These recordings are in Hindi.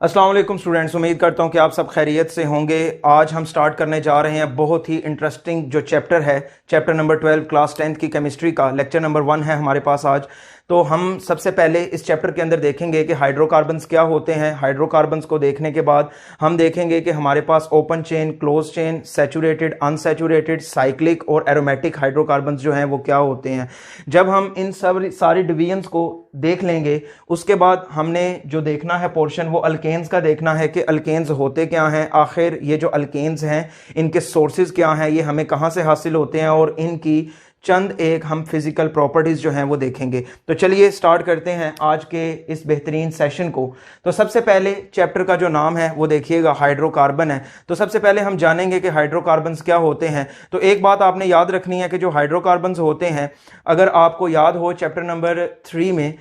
अस्सलाम वालेकुम स्टूडेंट्स, उम्मीद करता हूं कि आप सब खैरियत से होंगे। आज हम स्टार्ट करने जा रहे हैं बहुत ही इंटरेस्टिंग जो चैप्टर है, चैप्टर नंबर 12 क्लास 10th की केमिस्ट्री का लेक्चर नंबर 1 है हमारे पास आज। तो हम सबसे पहले इस चैप्टर के अंदर देखेंगे कि हाइड्रोकार्बन्स क्या होते हैं। हाइड्रोकार्बन्स को देखने के बाद हम देखेंगे कि हमारे पास open chain, close chain, saturated, unsaturated, cyclic और एरोमेटिक हाइड्रोकार्बन्स जो हैं वो क्या होते हैं। जब हम इन सब सारी डिवीजन्स को देख लेंगे उसके बाद हमने जो देखना है पोर्शन वो अल्केन्स का देखना है कि अल्केन्स होते क्या हैं, आखिर ये जो अल्केन्स हैं इनके सोर्सेज क्या हैं, ये हमें कहाँ से हासिल होते हैं और इनकी चंद एक हम फिजिकल प्रॉपर्टीज जो हैं वो देखेंगे। तो चलिए स्टार्ट करते हैं आज के इस बेहतरीन सेशन को। तो सबसे पहले चैप्टर का जो नाम है वो देखिएगा हाइड्रोकार्बन है। तो सबसे पहले हम जानेंगे कि हाइड्रोकार्बन्स क्या होते हैं। तो एक बात आपने याद रखनी है कि जो हाइड्रोकार्बन्स होते हैं, अगर आपको याद हो चैप्टर नंबर 3 में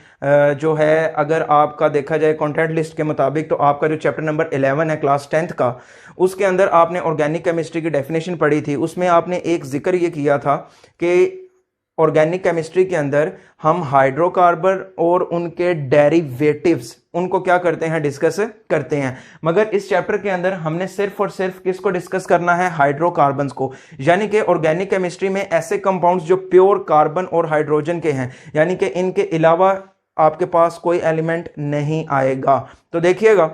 जो है, अगर आपका देखा जाए कंटेंट लिस्ट के मुताबिक, तो आपका जो चैप्टर नंबर 11 है क्लास 10th का, उसके अंदर आपने ऑर्गेनिक केमिस्ट्री की डेफिनेशन पढ़ी थी। उसमें आपने एक जिक्र ये किया था कि ऑर्गेनिक केमिस्ट्री के अंदर हम हाइड्रोकार्बन और उनके डेरिवेटिव्स उनको क्या करते हैं, डिस्कस करते हैं। मगर इस चैप्टर के अंदर हमने सिर्फ और सिर्फ किसको डिस्कस करना है, हाइड्रोकार्बन्स को। यानी कि ऑर्गेनिक केमिस्ट्री में ऐसे कंपाउंड्स जो प्योर कार्बन और हाइड्रोजन के हैं, यानी कि इनके अलावा आपके पास कोई एलिमेंट नहीं आएगा। तो देखिएगा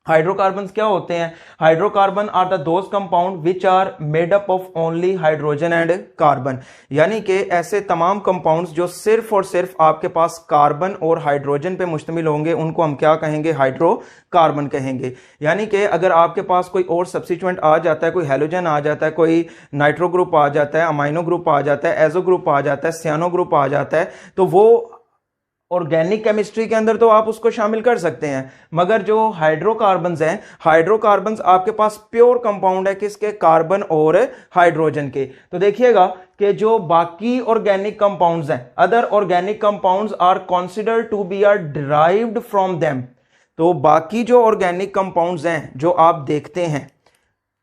हाइड्रोकार्बन्स क्या होते हैं। Hydrocarbon are the those compound which are made up of only hydrogen and carbon, यानी कि ऐसे तमाम कंपाउंड्स जो सिर्फ और सिर्फ आपके पास कार्बन और हाइड्रोजन पे मुश्तमिल होंगे उनको हम क्या कहेंगे, हाइड्रोकार्बन कहेंगे। यानी कि अगर आपके पास कोई और सब्स्टिट्यूएंट आ जाता है, कोई हेलोजन आ जाता है, कोई नाइट्रो ग्रुप आ जाता है, अमाइनो ग्रुप आ जाता है, एजो ग्रुप आ जाता है, सियानो ग्रुप आ जाता है, तो वो ऑर्गेनिक केमिस्ट्री के अंदर तो आप उसको शामिल कर सकते हैं। मगर जो हाइड्रोकार्बन्स हैं, हाइड्रोकार्बन्स आपके पास प्योर कंपाउंड है किसके, कार्बन और हाइड्रोजन के। तो देखिएगा कि जो बाकी ऑर्गेनिक कंपाउंड्स हैं, other organic compounds are considered to be are derived from them. तो बाकी जो ऑर्गेनिक कंपाउंड्स हैं जो आप देखते हैं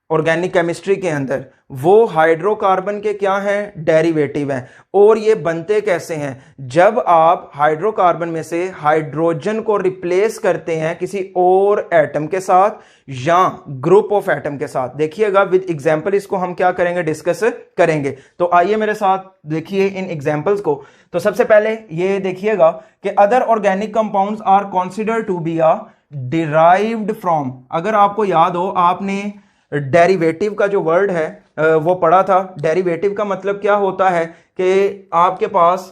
ऑर्गेनिक केमिस्ट्री के अंदर, वो हाइड्रोकार्बन के क्या हैं, डेरिवेटिव हैं। और ये बनते कैसे हैं, जब आप हाइड्रोकार्बन में से हाइड्रोजन को रिप्लेस करते हैं किसी और एटम के साथ या ग्रुप ऑफ एटम के साथ। देखिएगा विद एग्जांपल इसको हम क्या करेंगे, डिस्कस करेंगे। तो आइए मेरे साथ देखिए इन एग्जांपल्स को। तो सबसे पहले ये देखिएगा कि other organic compounds are considered to be are derived from. अगर आपको याद हो, आपने डेरिवेटिव का जो वर्ड है वो पढ़ा था। डेरिवेटिव का मतलब क्या होता है कि आपके पास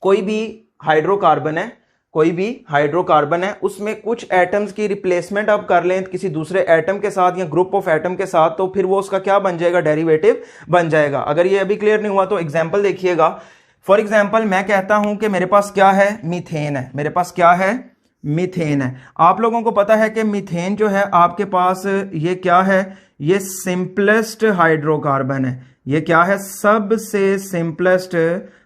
कोई भी हाइड्रोकार्बन है, कोई भी हाइड्रोकार्बन है, उसमें कुछ एटम्स की रिप्लेसमेंट आप कर लें किसी दूसरे एटम के साथ या ग्रुप ऑफ एटम के साथ, तो फिर वो उसका क्या बन जाएगा, डेरिवेटिव बन जाएगा। अगर ये अभी क्लियर नहीं हुआ तो एग्जाम्पल देखिएगा। फॉर एग्जाम्पल मैं कहता हूं कि मेरे पास क्या है, मीथेन है। मेरे पास क्या है, मीथेन है। आप लोगों को पता है कि मीथेन जो है आपके पास ये क्या है, ये सिंपलेस्ट हाइड्रोकार्बन है। ये क्या है, सबसे सिंपलेस्ट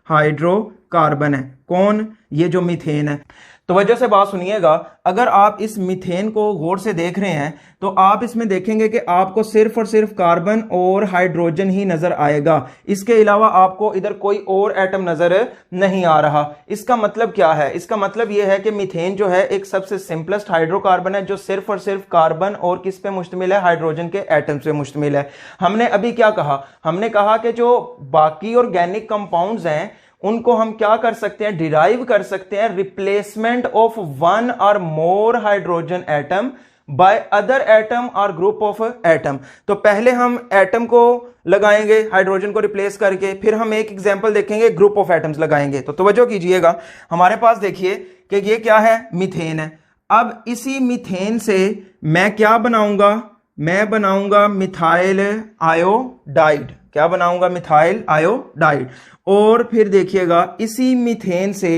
हाइड्रोकार्बन है। कौन, ये जो मीथेन है। तो वजह से बात सुनिएगा, अगर आप इस मीथेन को गौर से देख रहे हैं तो आप इसमें देखेंगे कि आपको सिर्फ और सिर्फ कार्बन और हाइड्रोजन ही नजर आएगा। इसके अलावा आपको इधर कोई और एटम नजर नहीं आ रहा। इसका मतलब क्या है, इसका मतलब यह है कि मीथेन जो है एक सबसे सिंपलेस्ट हाइड्रोकार्बन है जो सिर्फ और सिर्फ कार्बन और किस पे मुश्तमिल है, हाइड्रोजन के एटम्स पे मुश्तमिल है। हमने अभी क्या कहा, हमने कहा कि जो बाकी ऑर्गेनिक कंपाउंड्स हैं उनको हम क्या कर सकते हैं, डिराइव कर सकते हैं रिप्लेसमेंट ऑफ वन और more hydrogen atom by other atom और ग्रुप ऑफ एटम। तो पहले हम एटम को लगाएंगे हाइड्रोजन को रिप्लेस करके, फिर हम एक एग्जांपल देखेंगे ग्रुप ऑफ एटम्स लगाएंगे। तो तवज्जो कीजिएगा, हमारे पास देखिए कि ये क्या है, मीथेन है। अब इसी मीथेन से मैं क्या बनाऊंगा, मैं बनाऊंगा मिथाइल आयोडाइड। क्या बनाऊंगा, मिथाइल आयोडाइड। और फिर देखिएगा इसी मीथेन से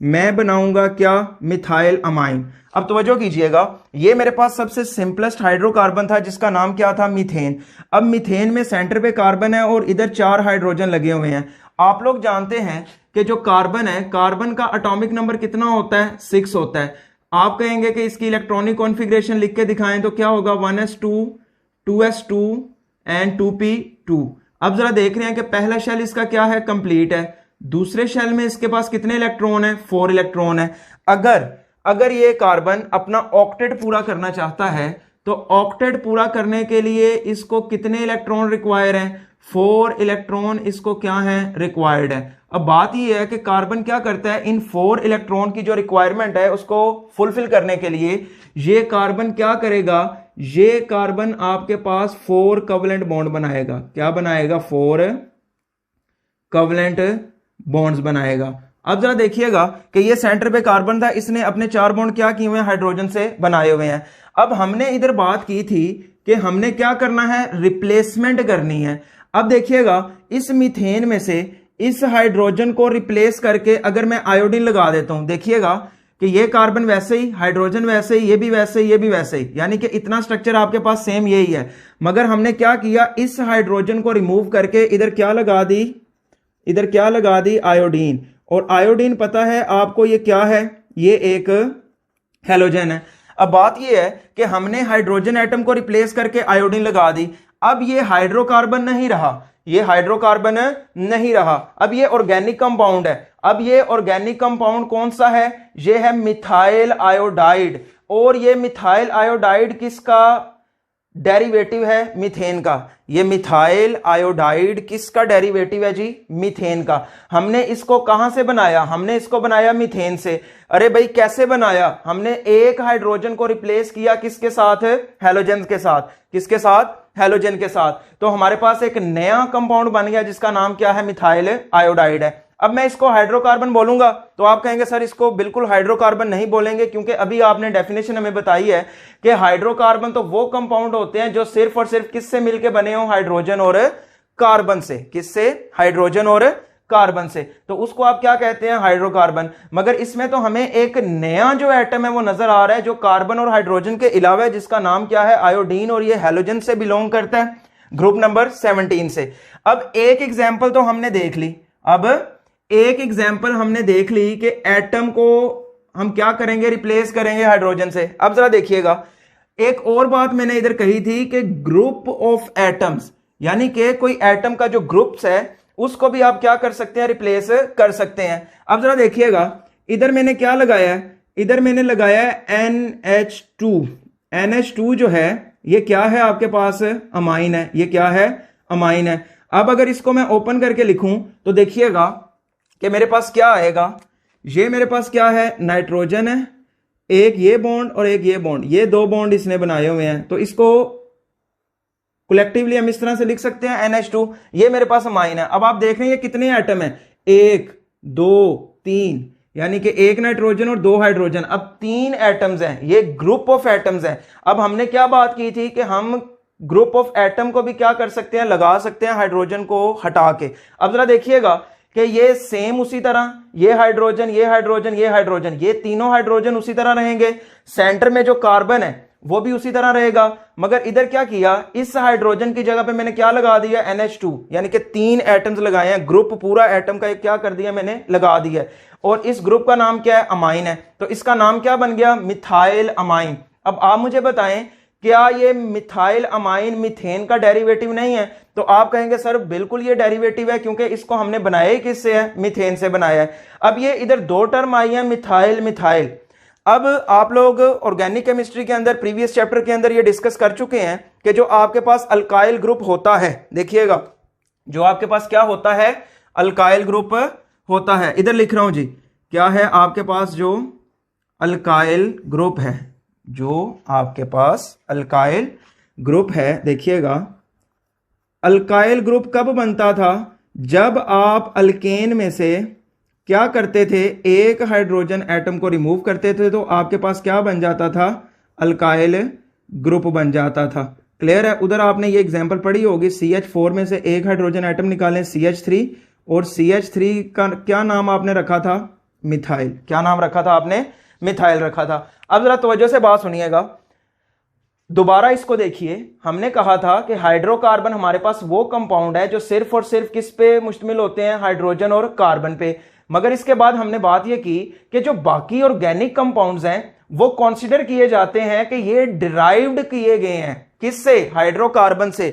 मैं बनाऊंगा क्या, मिथाइल अमाइन। अब तवज्जो कीजिएगा, ये मेरे पास सबसे सिंपलेस्ट हाइड्रोकार्बन था जिसका नाम क्या था, मीथेन। अब मीथेन में सेंटर पे कार्बन है और इधर 4 हाइड्रोजन लगे हुए हैं। आप लोग जानते हैं कि जो कार्बन है, कार्बन का एटॉमिक नंबर कितना होता है, 6 होता है। आप कहेंगे कि इसकी इलेक्ट्रॉनिक कॉन्फ़िगरेशन लिख के दिखाएं तो क्या होगा, 1s2 2s2 एंड 2p2। अब जरा देख रहे हैं कि पहला शेल इसका क्या है, कंप्लीट है। दूसरे शेल में इसके पास कितने इलेक्ट्रॉन है, 4 इलेक्ट्रॉन है। अगर अगर ये कार्बन अपना ऑक्टेट पूरा करना चाहता है तो ऑक्टेट पूरा करने के लिए इसको कितने इलेक्ट्रॉन रिक्वायर हैं? 4 इलेक्ट्रॉन इसको क्या है? रिक्वायर्ड है। अब बात यह है कि कार्बन क्या करता है, इन 4 इलेक्ट्रॉन की जो रिक्वायरमेंट है उसको फुलफिल करने के लिए ये कार्बन क्या करेगा, ये कार्बन आपके पास 4 कोवेलेंट बॉन्ड बनाएगा। क्या बनाएगा? 4 कोवेलेंट बॉन्ड्स बनाएगा। अब जरा देखिएगा कि ये सेंटर पे कार्बन था, इसने अपने 4 बॉन्ड क्या किए हुए हैं? हाइड्रोजन से बनाए हुए हैं। अब हमने इधर बात की थी कि हमने क्या करना है? रिप्लेसमेंट करनी है। अब देखिएगा इस मीथेन में से इस हाइड्रोजन को रिप्लेस करके अगर मैं आयोडीन लगा देता हूं, देखिएगा कि ये कार्बन वैसे ही, हाइड्रोजन वैसे ही, ये भी वैसे ही, ये भी वैसे ही, यानी कि इतना स्ट्रक्चर आपके पास सेम यही है। मगर हमने क्या किया, इस हाइड्रोजन को रिमूव करके इधर क्या लगा दी? इधर क्या लगा दी? आयोडीन। और आयोडीन पता है आपको ये क्या है? ये एक हैलोजन है। अब बात ये है कि हमने हाइड्रोजन एटम को रिप्लेस करके आयोडीन लगा दी। अब ये हाइड्रोकार्बन नहीं रहा, ये हाइड्रोकार्बन नहीं रहा, अब ये ऑर्गेनिक कंपाउंड है। अब ये ऑर्गेनिक कंपाउंड कौन सा है? ये है मिथाइल आयोडाइड। और ये मिथाइल आयोडाइड किसका डेरिवेटिव है? मीथेन का। ये मिथाइल आयोडाइड किसका डेरिवेटिव है जी? मीथेन का। हमने इसको कहां से बनाया? हमने इसको बनाया मीथेन से। अरे भाई कैसे बनाया? हमने एक हाइड्रोजन को रिप्लेस किया किसके साथ? हैलोजन के साथ। किसके साथ? हैलोजन के साथ। तो हमारे पास एक नया कंपाउंड बन गया जिसका नाम क्या है? मिथाइल आयोडाइड है। अब मैं इसको हाइड्रोकार्बन बोलूंगा तो आप कहेंगे सर इसको बिल्कुल हाइड्रोकार्बन नहीं बोलेंगे, क्योंकि अभी आपने डेफिनेशन हमें बताई है कि हाइड्रोकार्बन तो वो कंपाउंड होते हैं जो सिर्फ और सिर्फ किससे मिलकर बने हो? हाइड्रोजन और कार्बन से। किससे? हाइड्रोजन और कार्बन से। तो उसको आप क्या कहते हैं? हाइड्रोकार्बन। मगर इसमें तो हमें एक नया जो एटम है वो नजर आ रहा है जो कार्बन और हाइड्रोजन के अलावा है, जिसका नाम क्या है? आयोडीन। और ये हैलोजन से बिलोंग करता है, ग्रुप नंबर 17 से। अब एक एग्जाम्पल तो हमने देख ली। अब एक एग्जाम्पल हमने देख ली कि एटम को हम क्या करेंगे? रिप्लेस करेंगे हाइड्रोजन से। अब जरा देखिएगा, एक और बात मैंने इधर कही थी कि ग्रुप ऑफ एटम्स, यानी कि कोई एटम का जो ग्रुप्स है उसको भी आप क्या कर सकते हैं? रिप्लेस कर सकते हैं। अब जरा देखिएगा, इधर मैंने क्या लगाया है? इधर मैंने लगाया है NH2। NH2 जो है ये क्या है आपके पास? अमाइन है। ये क्या है? अमाइन है। अब अगर इसको मैं ओपन करके लिखूं तो देखिएगा कि मेरे पास क्या आएगा? ये मेरे पास क्या है? नाइट्रोजन है, एक ये बॉन्ड और एक ये बॉन्ड, ये 2 बॉन्ड इसने बनाए हुए हैं। तो इसको कलेक्टिवली हम इस तरह से लिख सकते हैं NH2। ये मेरे पास अमाइन है। अब आप देख रहे हैं ये कितने एटम है? 1 2 3, यानी कि 1 नाइट्रोजन और 2 हाइड्रोजन। अब 3 एटम्स हैं, ये ग्रुप ऑफ एटम्स हैं। अब हमने क्या बात की थी कि हम ग्रुप ऑफ एटम को भी क्या कर सकते हैं? लगा सकते हैं हाइड्रोजन को हटा के। अब जरा देखिएगा कि ये सेम उसी तरह, ये हाइड्रोजन, ये हाइड्रोजन, ये हाइड्रोजन, ये तीनों हाइड्रोजन उसी तरह रहेंगे। सेंटर में जो कार्बन है वो भी उसी तरह रहेगा। मगर इधर क्या किया? इस हाइड्रोजन की जगह पे मैंने क्या लगा दिया? NH2, यानी कि 3 एटम्स लगाए हैं। ग्रुप पूरा एटम का क्या कर दिया? मैंने लगा दिया। और इस ग्रुप का नाम क्या है? अमाइन है। तो इसका नाम क्या बन गया? Methyl amine. अब आप मुझे बताएं, क्या ये मिथाइल अमाइन मीथेन का डेरिवेटिव नहीं है? तो आप कहेंगे सर बिल्कुल ये डेरिवेटिव है, क्योंकि इसको हमने बनाया ही किससे है? मीथेन से बनाया है। अब ये इधर 2 टर्म आई है, मिथाइल मिथाइल। अब आप लोग ऑर्गेनिक केमिस्ट्री के अंदर प्रीवियस चैप्टर के अंदर ये डिस्कस कर चुके हैं कि जो आपके पास अल्काइल ग्रुप होता है, देखिएगा जो आपके पास क्या होता है? अल्काइल ग्रुप होता है। इधर लिख रहा हूं जी, क्या है आपके पास? जो अल्काइल ग्रुप है, जो आपके पास अल्काइल ग्रुप है, देखिएगा अल्काइल ग्रुप कब बनता था? जब आप अल्केन में से क्या करते थे? एक हाइड्रोजन एटम को रिमूव करते थे तो आपके पास क्या बन जाता था? अल्काइल ग्रुप बन जाता था। क्लियर है? उधर आपने ये एग्जांपल पढ़ी होगी, CH4 में से एक हाइड्रोजन एटम निकालें CH3, और CH3 का क्या नाम आपने रखा था? मिथाइल। क्या नाम रखा था आपने? मिथाइल रखा था। अब जरा तवज्जो से बात सुनिएगा, दोबारा इसको देखिए। हमने कहा था कि हाइड्रोकार्बन हमारे पास वो कंपाउंड है जो सिर्फ और सिर्फ किस पे मुश्तमिल होते हैं? हाइड्रोजन और कार्बन पे। मगर इसके बाद हमने बात यह की कि जो बाकी ऑर्गेनिक कंपाउंड्स हैं वो कंसीडर किए जाते हैं कि ये डिराइव्ड किए गए हैं। किससे? हाइड्रोकार्बन से।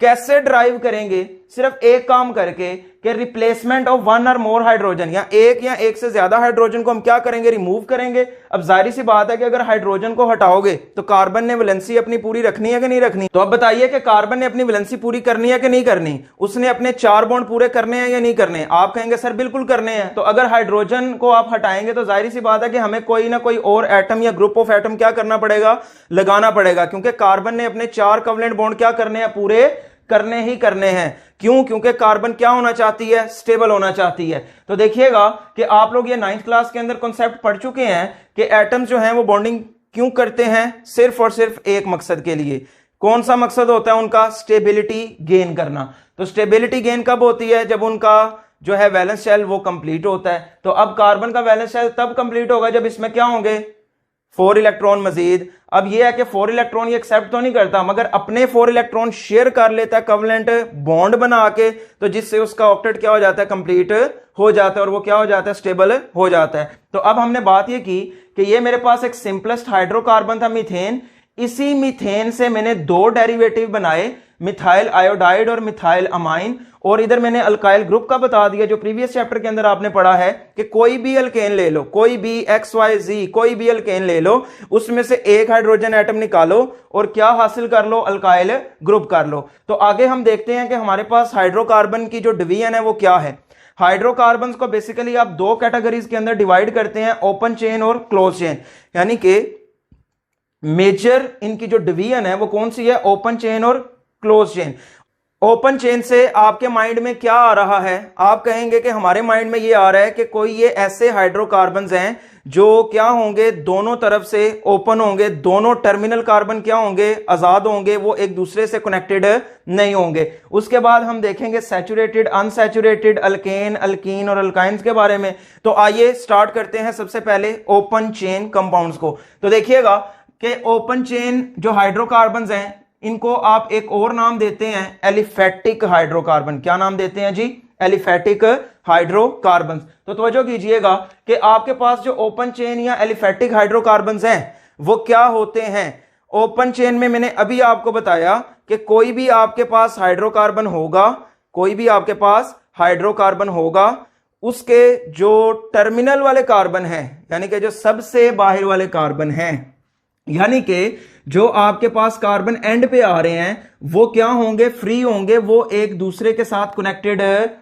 कैसे ड्राइव करेंगे? सिर्फ एक काम करके कि रिप्लेसमेंट ऑफ वन और मोर हाइड्रोजन, या एक से ज्यादा हाइड्रोजन को हम क्या करेंगे, रिमूव करेंगे। अब जाहिर सी बात है कि अगर हाइड्रोजन को हटाओगे तो कार्बन ने वैलेंसी अपनी पूरी रखनी है कि नहीं रखनी। तो अब बताइए कि कार्बन ने अपनी वैलेंसी पूरी करनी है कि नहीं करनी, उसने अपने 4 बॉन्ड पूरे करने हैं या नहीं करने। आप कहेंगे सर बिल्कुल करने हैं। तो अगर हाइड्रोजन को आप हटाएंगे तो जाहिर सी बात है कि हमें कोई ना कोई और एटम या ग्रुप ऑफ एटम क्या करना पड़ेगा, लगाना पड़ेगा, क्योंकि कार्बन ने अपने 4 कोवेलेंट बॉन्ड क्या करने हैं, पूरे करने ही करने हैं। क्यों? क्योंकि कार्बन क्या होना चाहती है, स्टेबल होना चाहती है। तो देखिएगा कि आप लोग ये 9th क्लास के अंदर कॉन्सेप्ट पढ़ चुके हैं कि एटम्स जो हैं वो बॉन्डिंग क्यों करते हैं, सिर्फ और सिर्फ एक मकसद के लिए। कौन सा मकसद होता है उनका? स्टेबिलिटी गेन करना। तो स्टेबिलिटी गेन कब होती है? जब उनका जो है वैलेंस शेल वो कंप्लीट होता है। तो अब कार्बन का वैलेंस शेल तब कंप्लीट होगा जब इसमें क्या होंगे, 4 इलेक्ट्रॉन मजीद। अब ये है कि 4 इलेक्ट्रॉन ये एक्सेप्ट तो नहीं करता, मगर अपने 4 इलेक्ट्रॉन शेयर कर लेता है कोवेलेंट बॉन्ड बना के, तो जिससे उसका ऑक्टेट क्या हो जाता है, कंप्लीट हो जाता है और वो क्या हो जाता है, स्टेबल हो जाता है। तो अब हमने बात ये की कि ये मेरे पास एक सिंपलेस्ट हाइड्रोकार्बन था मीथेन। इसी मीथेन से मैंने 2 डेरिवेटिव बनाए, मिथाइल आयोडाइड और मिथाइल अमाइन, और इधर मैंने अल्काइल ग्रुप का बता दिया जो प्रीवियस चैप्टर के अंदर आपने पढ़ा है कि कोई भी अल्केन ले लो, कोई भी XYZ कोई भी अल्केन ले लो, उसमें से एक हाइड्रोजन एटम निकालो और क्या हासिल कर लो, अल्काइल ग्रुप कर लो। तो आगे हम देखते हैं कि हमारे पास हाइड्रोकार्बन की जो डिवीजन है वो क्या है। हाइड्रोकार्बन को बेसिकली आप 2 कैटेगरीज के अंदर डिवाइड करते हैं, ओपन चेन और क्लोज चेन। यानी कि मेजर इनकी जो डिवीजन है वो कौन सी है, ओपन चेन और क्लोज चेन। ओपन चेन से आपके माइंड में क्या आ रहा है? आप कहेंगे कि हमारे माइंड में ये आ रहा है कि कोई ये ऐसे हाइड्रोकार्बन्स हैं जो क्या होंगे, दोनों तरफ से ओपन होंगे, दोनों टर्मिनल कार्बन क्या होंगे, आजाद होंगे, वो एक दूसरे से कनेक्टेड नहीं होंगे। उसके बाद हम देखेंगे सैचुरेटेड, अनसैचुरेटेड, अल्केन, अल्कीन और अल्काइंस के बारे में। तो आइए स्टार्ट करते हैं सबसे पहले ओपन चेन कंपाउंड्स को। तो देखिएगा कि ओपन चेन जो हाइड्रोकार्बन्स हैं इनको आप एक और नाम देते हैं एलिफेटिक हाइड्रोकार्बन। क्या नाम देते हैं जी? Aliphatic hydrocarbon. तो तवज्जो कीजिएगा कि आपके पास जो ओपन चेन या एलिफेटिक हाइड्रोकार्बन हैं वो क्या होते हैं। ओपन चेन में मैंने अभी आपको बताया कि कोई भी आपके पास हाइड्रोकार्बन होगा, कोई भी आपके पास हाइड्रोकार्बन होगा, उसके जो टर्मिनल वाले कार्बन हैं, यानी कि जो सबसे बाहर वाले कार्बन हैं, यानी कि जो आपके पास कार्बन एंड पे आ रहे हैं वो क्या होंगे, फ्री होंगे, वो एक दूसरे के साथ कनेक्टेड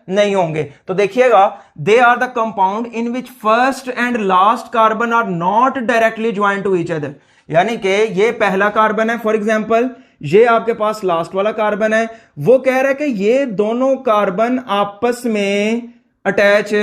नहीं होंगे। तो देखिएगा, they are the compound in which first and last carbon are not directly joint to each other. यानी कि ये पहला कार्बन है, फॉर एग्जाम्पल ये आपके पास लास्ट वाला कार्बन है, वो कह रहा है कि ये दोनों कार्बन आपस में अटैच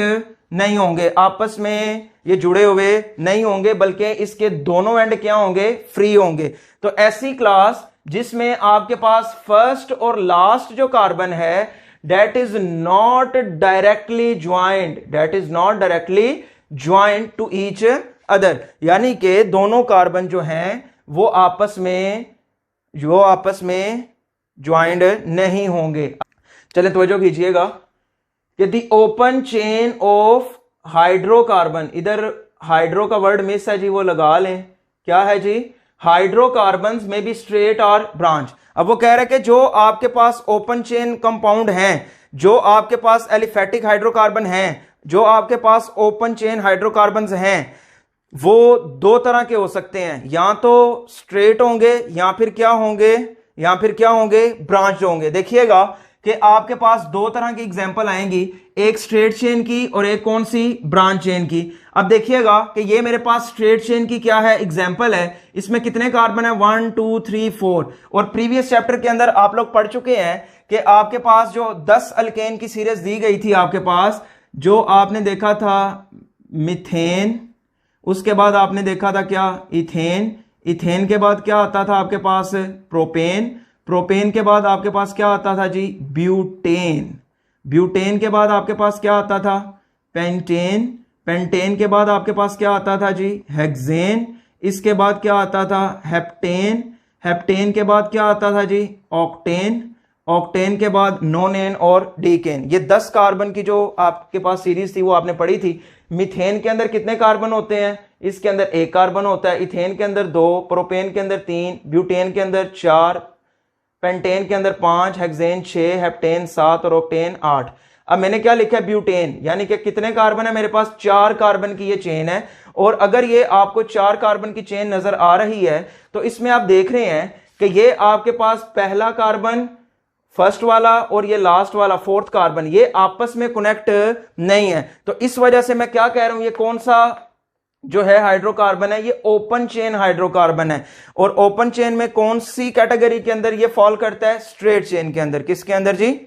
नहीं होंगे, आपस में ये जुड़े हुए नहीं होंगे, बल्कि इसके दोनों एंड क्या होंगे, फ्री होंगे। तो ऐसी क्लास जिसमें आपके पास फर्स्ट और लास्ट जो कार्बन है that is not directly joint, that is not directly joint to each other, यानी कि दोनों कार्बन जो हैं वो आपस में ज्वाइंट नहीं होंगे। चलिए तवज्जो कीजिएगा कि दी ओपन चेन ऑफ हाइड्रोकार्बन, इधर हाइड्रो का वर्ड मिस है जी, वो लगा लें। क्या है जी? हाइड्रोकार्बन्स में बी स्ट्रेट और ब्रांच। अब वो कह रहे हैं कि जो आपके पास ओपन चेन कंपाउंड हैं, जो आपके पास एलिफेटिक हाइड्रोकार्बन हैं, जो आपके पास ओपन चेन हाइड्रोकार्बन्स हैं, वो 2 तरह के हो सकते हैं, या तो स्ट्रेट होंगे या फिर क्या होंगे, ब्रांच होंगे। देखिएगा कि आपके पास 2 तरह की एग्जांपल आएंगी, एक स्ट्रेट चेन की और एक कौन सी, ब्रांच चेन की। अब देखिएगा कि ये मेरे पास स्ट्रेट चेन की क्या है, एग्जांपल है। इसमें कितने कार्बन है, 1 2 3 4। और प्रीवियस चैप्टर के अंदर आप लोग पढ़ चुके हैं कि आपके पास जो 10 अल्केन की सीरीज दी गई थी, आपके पास जो आपने देखा था मीथेन, उसके बाद आपने देखा था क्या, इथेन, इथेन के बाद क्या आता था आपके पास, प्रोपेन, प्रोपेन के बाद आपके पास क्या आता था जी, ब्यूटेन, ब्यूटेन के बाद आपके पास क्या आता था, पेंटेन, पेंटेन के बाद आपके पास क्या आता था जी, हेक्सेन, इसके बाद क्या आता था, हेप्टेन, हेप्टेन के बाद क्या आता था जी, ऑक्टेन, ऑक्टेन के बाद नोनेन और डीकेन। ये 10 कार्बन की जो आपके पास सीरीज थी वो आपने पढ़ी थी। मीथेन के अंदर कितने कार्बन होते हैं, इसके अंदर 1 कार्बन होता है, इथेन के अंदर 2, प्रोपेन के अंदर 3, ब्यूटेन के अंदर 4, पेंटेन के अंदर 5, हेक्सेन 6, हेप्टेन 7 और ऑक्टेन 8। अब मैंने क्या लिखा है, ब्यूटेन, यानी कि कितने कार्बन है मेरे पास, 4 कार्बन की ये चेन है। और अगर ये आपको 4 कार्बन की चेन नजर आ रही है तो इसमें आप देख रहे हैं कि ये आपके पास पहला कार्बन फर्स्ट वाला और ये लास्ट वाला फोर्थ कार्बन, ये आपस में कनेक्ट नहीं है। तो इस वजह से मैं क्या कह रहा हूं, ये कौन सा जो है हाइड्रोकार्बन है, ये ओपन चेन हाइड्रोकार्बन है। और ओपन चेन में कौन सी कैटेगरी के अंदर ये फॉल करता है, स्ट्रेट चेन के अंदर। किसके अंदर जी,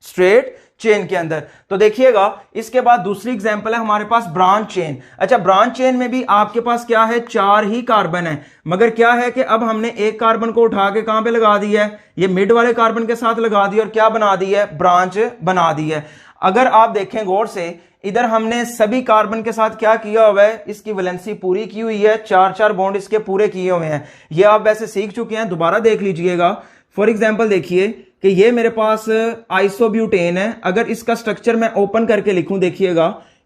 स्ट्रेट चेन के अंदर। तो देखिएगा इसके बाद दूसरी एग्जांपल है हमारे पास ब्रांच चेन। अच्छा, ब्रांच चेन में भी आपके पास क्या है, 4 ही कार्बन है, मगर क्या है कि अब हमने एक कार्बन को उठा के कहां पे लगा दिया है, ये मिड वाले कार्बन के साथ लगा दिया और क्या बना दी है, ब्रांच बना दी है। अगर आप देखें गौर से, इधर हमने सभी कार्बन के साथ क्या किया हुआ है, इसकी वैलेंसी पूरी की हुई है, 4-4 बॉन्ड इसके पूरे किए हुए हैं। ये आप वैसे सीख चुके हैं, दोबारा देख लीजिएगा। फॉर एग्जाम्पल देखिए कि ये मेरे पास आइसोब्यूटेन है। अगर इसका स्ट्रक्चर मैं ओपन करके लिखूं, देखिएगा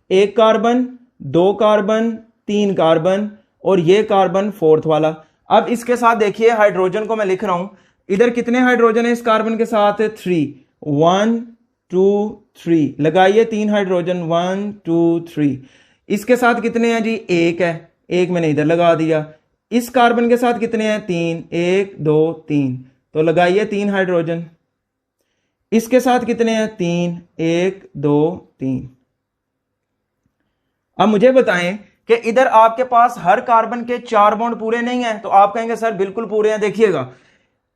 1 कार्बन, 2 कार्बन, 3 कार्बन और ये कार्बन फोर्थ वाला। अब इसके साथ देखिए हाइड्रोजन को मैं लिख रहा हूं, इधर कितने हाइड्रोजन है इस कार्बन के साथ, 3, 1 2 3, लगाइए 3 हाइड्रोजन, 1 2 3। इसके साथ कितने हैं जी, 1 है, 1 मैंने इधर लगा दिया। इस कार्बन के साथ कितने हैं, 3, 1 2 3, तो लगाइए 3 हाइड्रोजन। इसके साथ कितने हैं, 3, 1 2 3। अब मुझे बताएं कि इधर आपके पास हर कार्बन के 4 बॉन्ड पूरे नहीं है, तो आप कहेंगे सर बिल्कुल पूरे हैं। देखिएगा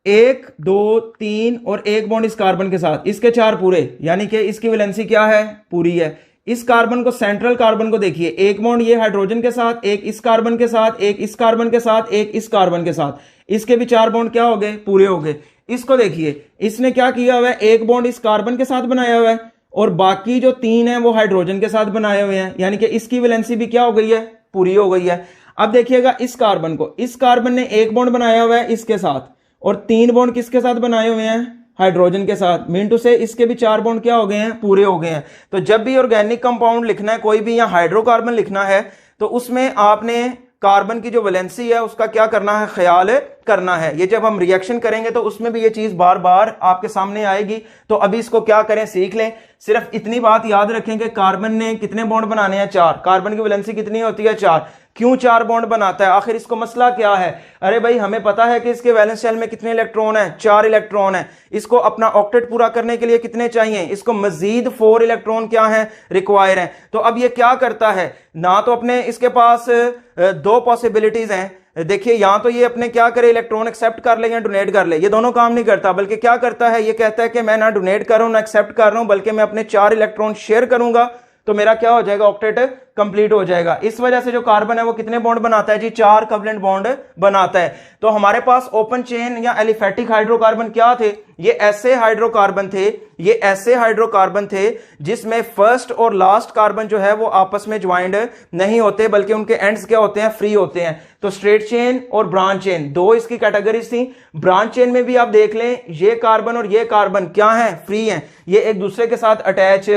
1 2 3 और 1 बॉन्ड इस कार्बन के साथ, इसके 4 पूरे, यानी कि इसकी वैलेंसी क्या है, पूरी है। इस कार्बन को, सेंट्रल कार्बन को देखिए, 1 बॉन्ड ये हाइड्रोजन के साथ, 1 इस कार्बन के साथ, 1 इस कार्बन के साथ, 1 इस कार्बन के साथ, इसके भी 4 बॉन्ड क्या हो गए, पूरे हो गए। इसको देखिए, इसने क्या किया हुआ है, 1 बॉन्ड इस कार्बन के साथ बनाया हुआ है और बाकी जो 3 है वो हाइड्रोजन के साथ बनाए हुए हैं, यानी कि इसकी वैलेंसी भी क्या हो गई है, पूरी हो गई है। अब देखिएगा इस कार्बन को, इस कार्बन ने 1 बॉन्ड बनाया हुआ है इसके साथ और 3 बॉन्ड किसके साथ बनाए हुए हैं, हाइड्रोजन के साथ। मीन टू से इसके भी 4 बॉन्ड क्या हो गए हैं, पूरे हो गए हैं। तो जब भी ऑर्गेनिक कंपाउंड लिखना है, कोई भी या हाइड्रोकार्बन लिखना है, तो उसमें आपने कार्बन की जो वैलेंसी है उसका क्या करना है, ख्याल करना है। ये जब हम रिएक्शन करेंगे तो उसमें भी ये चीज बार बार आपके सामने आएगी। तो अभी इसको क्या करें, सीख लें। सिर्फ इतनी बात याद रखें कि कार्बन ने कितने बॉन्ड बनाने हैं, 4। कार्बन की वैलेंसी कितनी होती है, 4। क्यों 4 बॉन्ड बनाता है, आखिर इसको मसला क्या है? अरे भाई हमें पता है कि इसके वैलेंस शेल में कितने इलेक्ट्रॉन हैं, 4 इलेक्ट्रॉन हैं। इसको अपना ऑक्टेट पूरा करने के लिए कितने चाहिए, इसको मजीद 4 इलेक्ट्रॉन क्या है, रिक्वायर है। तो अब ये क्या करता है, ना तो अपने इसके पास 2 पॉसिबिलिटीज हैं। देखिए यहां तो ये अपने क्या करे, इलेक्ट्रॉन एक्सेप्ट कर ले या डोनेट कर ले, ये दोनों काम नहीं करता। बल्कि क्या करता है, ये कहता है कि मैं ना डोनेट कर रहा हूं ना एक्सेप्ट कर रहा हूं, बल्कि मैं अपने 4 इलेक्ट्रॉन शेयर करूंगा तो मेरा क्या हो जाएगा, ऑक्टेट कंप्लीट हो जाएगा। इस वजह से जो कार्बन है वो कितने बॉन्ड बनाता है जी, 4 कोवलेंट बॉन्ड बनाता है। तो हमारे पास ओपन चेन या एलिफेटिक हाइड्रोकार्बन क्या थे, ये ऐसे हाइड्रोकार्बन थे, ये ऐसे हाइड्रोकार्बन थे जिसमें फर्स्ट और लास्ट कार्बन जो है वो आपस में ज्वाइंड नहीं होते, बल्कि उनके एंड्स क्या होते हैं, फ्री होते हैं। तो स्ट्रेट चेन और ब्रांच चेन 2 इसकी कैटेगरीज थी। ब्रांच चेन में भी आप देख लें, ये कार्बन और ये कार्बन क्या है, फ्री हैं, ये एक दूसरे के साथ अटैच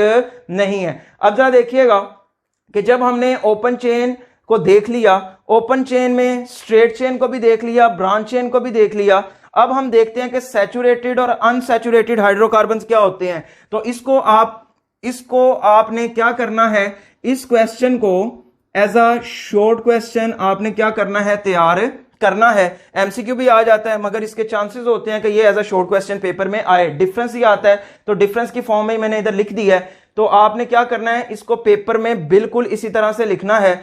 नहीं है। अब जरा देखिएगा कि जब हमने ओपन चेन को देख लिया, ओपन चेन में स्ट्रेट चेन को भी देख लिया, ब्रांच चेन को भी देख लिया, अब हम देखते हैं कि सैचुरेटेड और अनसैचुरेटेड हाइड्रोकार्बन्स क्या होते हैं। तो इसको आपने क्या करना है, इस क्वेश्चन को एज अ शॉर्ट क्वेश्चन आपने क्या करना है, तैयार करना है। एमसीक्यू भी आ जाता है, मगर इसके चांसेस होते हैं कि ये as a short question paper में आए। डिफरेंस ही आता है, तो डिफरेंस की फॉर्म में मैंने इधर लिख दिया है। तो आपने क्या करना है, इसको पेपर में बिल्कुल इसी तरह से लिखना है।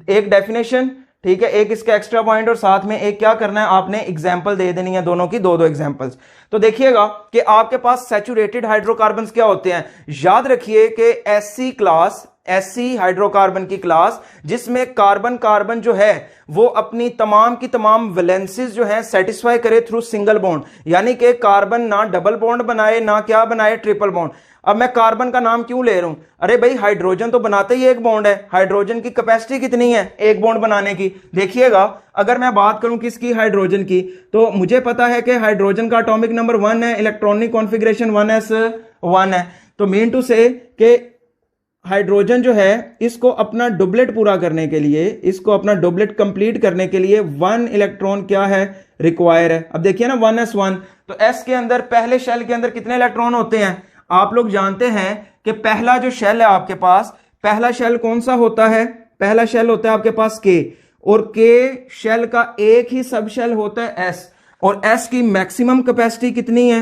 एक डेफिनेशन, ठीक है, एक इसका एक्स्ट्रा पॉइंट और साथ में एक क्या करना है, आपने एग्जांपल दे देनी है, दोनों की 2-2 एग्जांपल्स। तो देखिएगा कि आपके पास सैचुरेटेड हाइड्रोकार्बन्स क्या होते हैं। याद रखिए कि ऐसी क्लास, ऐसी हाइड्रोकार्बन की क्लास जिसमें कार्बन कार्बन जो है वो अपनी तमाम की तमाम वैलेंसीज जो है सेटिस्फाई करे थ्रू सिंगल बॉन्ड, यानी कि कार्बन ना डबल बॉन्ड बनाए ना क्या बनाए, ट्रिपल बॉन्ड। अब मैं कार्बन का नाम क्यों ले रहा हूं, अरे भाई हाइड्रोजन तो बनाते ही एक बॉन्ड है, हाइड्रोजन की कैपेसिटी कितनी है, एक बॉन्ड बनाने की। देखिएगा अगर मैं बात करूं किसकी, हाइड्रोजन की, तो मुझे पता है कि हाइड्रोजन का एटॉमिक नंबर 1 है, इलेक्ट्रॉनिक कॉन्फ़िगरेशन 1s1 है। तो मीन टू से कि हाइड्रोजन जो है इसको अपना डुबलेट पूरा करने के लिए, इसको अपना डुबलेट कंप्लीट करने के लिए 1 इलेक्ट्रॉन क्या है, रिक्वायर है। अब देखिए ना 1s1, तो s के अंदर पहले शेल के अंदर कितने इलेक्ट्रॉन होते हैं? आप लोग जानते हैं कि पहला जो शेल है आपके पास, पहला शेल कौन सा होता है? पहला शेल होता है आपके पास K, और K शेल का एक ही सब शेल होता है S, और S की मैक्सिमम कैपेसिटी कितनी है?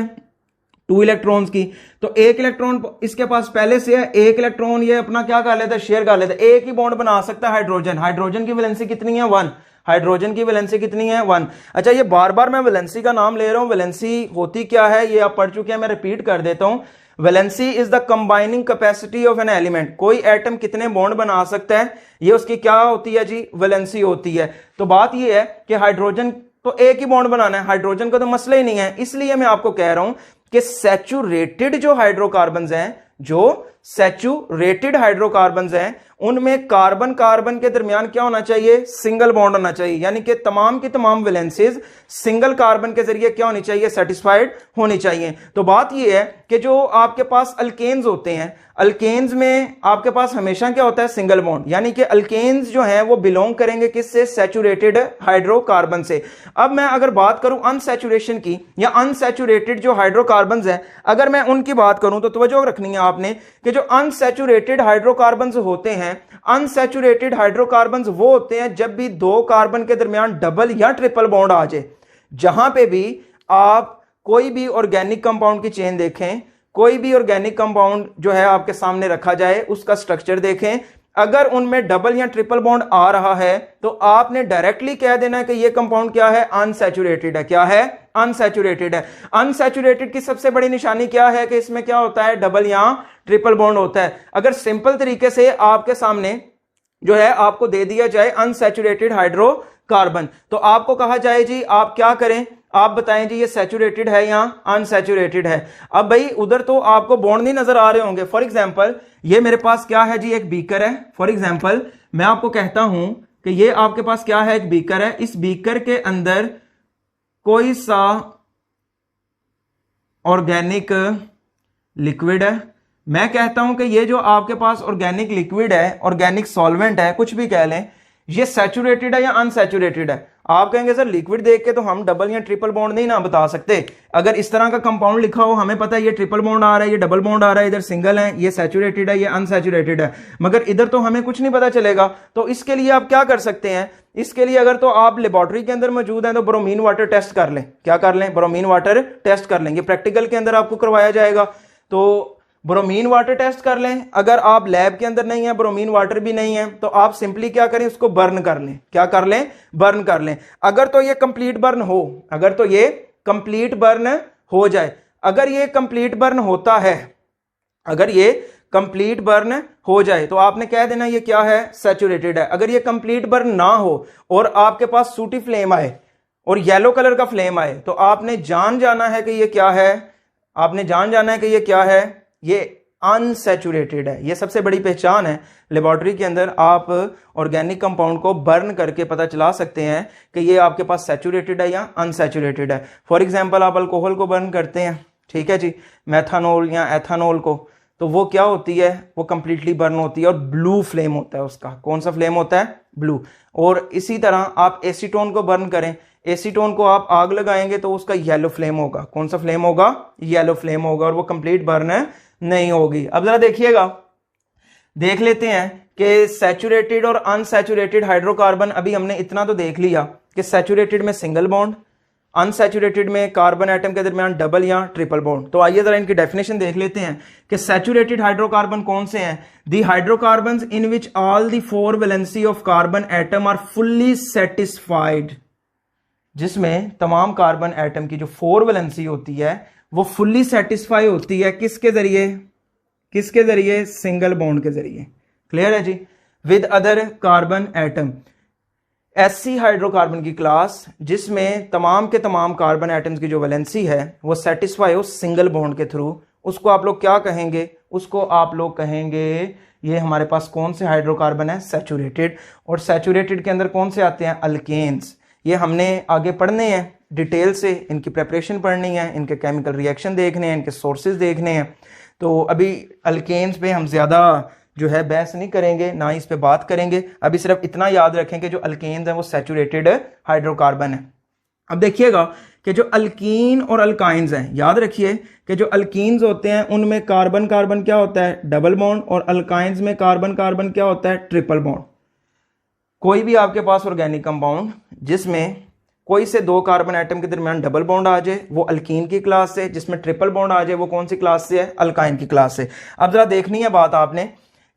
2 इलेक्ट्रॉन्स की। तो एक इलेक्ट्रॉन इसके पास पहले से है, एक इलेक्ट्रॉन ये अपना क्या कर लेता है? शेयर कर लेता है। एक ही बॉन्ड बना सकता है हाइड्रोजन। हाइड्रोजन की वैलेंसी कितनी है? 1। हाइड्रोजन की वैलेंसी कितनी है? 1। अच्छा, ये बार बार मैं वैलेंसी का नाम ले रहा हूं, वैलेंसी होती क्या है ये आप पढ़ चुके हैं, मैं रिपीट कर देता हूं। Valency is the combining capacity of an element. कोई एटम कितने बॉन्ड बना सकता है, ये उसकी क्या होती है जी? वैलेंसी होती है। तो बात ये है कि हाइड्रोजन तो एक ही बॉन्ड बनाना है, हाइड्रोजन का तो मसला ही नहीं है। इसलिए मैं आपको कह रहा हूं कि सैचुरेटेड जो हाइड्रोकार्बन्स हैं, जो सैचुरेटेड हाइड्रोकार्बन्स हैं, उनमें कार्बन कार्बन के दरमियान क्या होना चाहिए? सिंगल बॉन्ड होना चाहिए। यानी कि तमाम की तमाम वैलेंसीज सिंगल कार्बन के जरिए क्या होनी चाहिए? सेटिस्फाइड होनी चाहिए। तो बात यह है कि जो आपके पास अल्केन्स होते हैं, अल्केन्स में आपके पास हमेशा क्या होता है? Single bond. यानी कि अल्केन्स जो हैं वो बिलोंग करेंगे किससे? सैचुरेटेड हाइड्रोकार्बन से। अब मैं अगर बात करूं अनसैचुरेशन की, या अनसैचुरेटेड जो हाइड्रोकार्बन्स हैं, अगर मैं उनकी बात करूं तो तवज्जो रखनी है आपने कि जो अनसैचुरेटेड हाइड्रोकार्बन्स होते हैं, अनसैचुरेटेड हाइड्रोकार्बन्स वो होते हैं जब भी 2 कार्बन के दरमियान डबल या ट्रिपल बॉन्ड आ जाए। जहां पे भी आप कोई भी ऑर्गेनिक कंपाउंड की चेन देखें, कोई भी ऑर्गेनिक कंपाउंड जो है आपके सामने रखा जाए, उसका स्ट्रक्चर देखें, अगर उनमें डबल या ट्रिपल बॉन्ड आ रहा है तो आपने डायरेक्टली कह देना है कि यह कंपाउंड क्या है? अनसैचुरेटेड है। क्या है? अनसैचुरेटेड है। अनसैचुरेटेड की सबसे बड़ी निशानी क्या है? कि इसमें क्या होता है? डबल या ट्रिपल बॉन्ड होता है। अगर सिंपल तरीके से आपके सामने जो है आपको दे दिया जाए अनसैचुरेटेड हाइड्रोकार्बन, तो आपको कहा जाए जी आप क्या करें? आप बताएं जी ये सैचुरेटेड है या अनसैचुरेटेड है। अब भाई उधर तो आपको बॉन्ड नहीं नजर आ रहे होंगे। फॉर एग्जांपल ये मेरे पास क्या है जी? एक बीकर है। फॉर एग्जांपल मैं आपको कहता हूं कि ये आपके पास क्या है? एक बीकर है। इस बीकर के अंदर कोई सा ऑर्गेनिक लिक्विड है। मैं कहता हूं कि ये जो आपके पास ऑर्गेनिक लिक्विड है, ऑर्गेनिक सॉल्वेंट है, कुछ भी कह लें, ये सैचुरेटेड है या अनसैचुरेटेड है? आप कहेंगे सर लिक्विड देख के तो हम डबल या ट्रिपल बॉन्ड नहीं ना बता सकते। अगर इस तरह का कंपाउंड लिखा हो, हमें पता है ये ट्रिपल बॉन्ड आ रहा है, ये डबल बॉन्ड आ रहा है, इधर सिंगल है, ये सैचुरेटेड है, ये अनसैचुरेटेड है, मगर इधर तो हमें कुछ नहीं पता चलेगा। तो इसके लिए आप क्या कर सकते हैं? इसके लिए अगर तो आप लेबोरेटरी के अंदर मौजूद हैं तो ब्रोमीन वाटर टेस्ट कर लें। क्या कर लें? ब्रोमीन वाटर टेस्ट कर लेंगे। प्रैक्टिकल के अंदर आपको करवाया जाएगा, तो ब्रोमीन वाटर टेस्ट कर लें। अगर आप लैब के अंदर नहीं है, ब्रोमीन वाटर भी नहीं है, तो आप सिंपली क्या करें? उसको बर्न कर लें। क्या कर लें? बर्न कर लें। अगर तो ये कंप्लीट बर्न हो, अगर तो ये कंप्लीट बर्न हो जाए, अगर ये कंप्लीट बर्न होता है, अगर ये कंप्लीट बर्न हो जाए तो आपने कह देना ये क्या है? सैचुरेटेड है। अगर ये कंप्लीट बर्न ना हो और आपके पास सूटी फ्लेम आए और येलो कलर का फ्लेम आए, तो आपने जान जाना है कि ये क्या है? आपने जान जाना है कि ये क्या है? ये अनसैचुरेटेड है। ये सबसे बड़ी पहचान है। लेबोरेटरी के अंदर आप ऑर्गेनिक कंपाउंड को बर्न करके पता चला सकते हैं कि ये आपके पास सैचुरेटेड है या अनसैचुरेटेड है। फॉर एग्जांपल आप अल्कोहल को बर्न करते हैं, ठीक है जी, मेथानॉल या एथानॉल को, तो वो क्या होती है? वो कंप्लीटली बर्न होती है और ब्लू फ्लेम होता है उसका। कौन सा फ्लेम होता है? ब्लू। और इसी तरह आप एसीटोन को बर्न करें, एसीटोन को आप आग लगाएंगे तो उसका येलो फ्लेम होगा। कौन सा फ्लेम होगा? येलो फ्लेम होगा, और वो कंप्लीट बर्न नहीं होगी। अब जरा देखिएगा, देख लेते हैं कि सैचुरेटेड और अनसैचुरेटेड हाइड्रोकार्बन, अभी हमने इतना तो देख लिया कि सैचुरेटेड में सिंगल बॉन्ड, अनसैचुरेटेड में कार्बन एटम के दरमियान डबल या ट्रिपल बॉन्ड। तो आइए जरा इनकी डेफिनेशन देख लेते हैं कि सैचुरेटेड हाइड्रोकार्बन कौन से हैं? The hydrocarbons in which all the 4 valency of carbon atom are fully satisfied, जिसमें तमाम कार्बन एटम की जो 4 वैलेंसी होती है वो फुल्ली सेटिस्फाई होती है। किसके जरिए? किसके जरिए? सिंगल बॉन्ड के जरिए। क्लियर है जी? With other carbon atom. ऐसी हाइड्रोकार्बन की क्लास जिसमें तमाम के तमाम कार्बन एटम्स की जो वैलेंसी है वो सेटिस्फाई हो सिंगल बॉन्ड के थ्रू, उसको आप लोग क्या कहेंगे? उसको आप लोग कहेंगे ये हमारे पास कौन से हाइड्रोकार्बन है? सैचुरेटेड। और सैचुरेटेड के अंदर कौन से आते हैं? अल्केन्स। ये हमने आगे पढ़ने हैं डिटेल से, इनकी प्रेपरेशन पढ़नी है, इनके केमिकल रिएक्शन देखने हैं, इनके सोर्सेज देखने हैं। तो अभी अल्केन्स पे हम ज़्यादा जो है बहस नहीं करेंगे, ना ही इस पे बात करेंगे। अभी सिर्फ इतना याद रखें कि जो अल्केन्स हैं वो सैचुरेटेड हाइड्रोकार्बन है। अब देखिएगा कि जो अल्कीन और अल्काइंस हैं, याद रखिए कि जो अल्कीन्स होते हैं उनमें कार्बन कार्बन क्या होता है, डबल बॉन्ड, और अल्काइंस में कार्बन कार्बन क्या होता है, ट्रिपल बॉन्ड। कोई भी आपके पास ऑर्गेनिक कंपाउंड जिसमें कोई से दो कार्बन एटम के दरमियान डबल बॉन्ड आ जाए वो अल्कीन की क्लास से, जिसमें ट्रिपल बॉन्ड आ जाए वो कौन सी क्लास से है, अल्काइन की क्लास से। अब जरा देखनी है बात आपने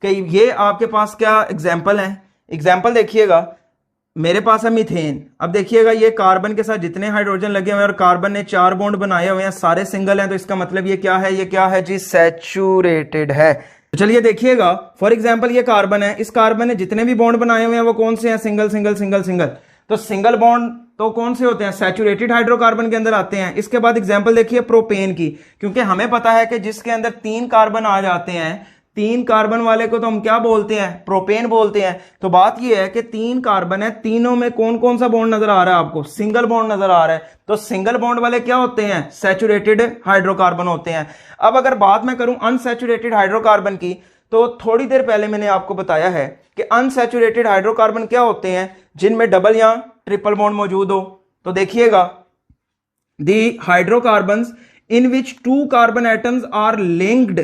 कि ये आपके पास क्या एग्जाम्पल है। एग्जाम्पल देखिएगा, मेरे पास है मीथेन। अब देखिएगा ये कार्बन के साथ जितने हाइड्रोजन लगे हुए हैं और कार्बन ने 4 बॉन्ड बनाए हुए हैं, सारे सिंगल हैं, तो इसका मतलब ये क्या है, ये क्या है जी, सैचुरेटेड है। तो चलिए देखिएगा, फॉर एग्जांपल ये कार्बन है, इस कार्बन ने जितने भी बॉन्ड बनाए हुए हैं वो कौन से हैं, सिंगल सिंगल सिंगल सिंगल। तो सिंगल बॉन्ड तो कौन से होते हैं, सैचुरेटेड हाइड्रोकार्बन के अंदर आते हैं। इसके बाद एग्जांपल देखिए प्रोपेन की, क्योंकि हमें पता है कि जिसके अंदर 3 कार्बन आ जाते हैं, 3 कार्बन वाले को तो हम क्या बोलते हैं, प्रोपेन बोलते हैं। तो बात यह है कि 3 कार्बन है, तीनों में कौन कौन सा बॉन्ड नजर आ रहा है आपको, सिंगल बॉन्ड नजर आ रहा है। तो सिंगल बॉन्ड वाले क्या होते हैं, सैचुरेटेड हाइड्रोकार्बन होते हैं। अब अगर बात मैं करूं अनसैचुरेटेड हाइड्रोकार्बन की, तो थोड़ी देर पहले मैंने आपको बताया है कि अनसैचुरेटेड हाइड्रोकार्बन क्या होते हैं, जिनमें डबल या ट्रिपल बॉन्ड मौजूद हो। तो देखिएगा, the hydrocarbons in which 2 carbon atoms are linked,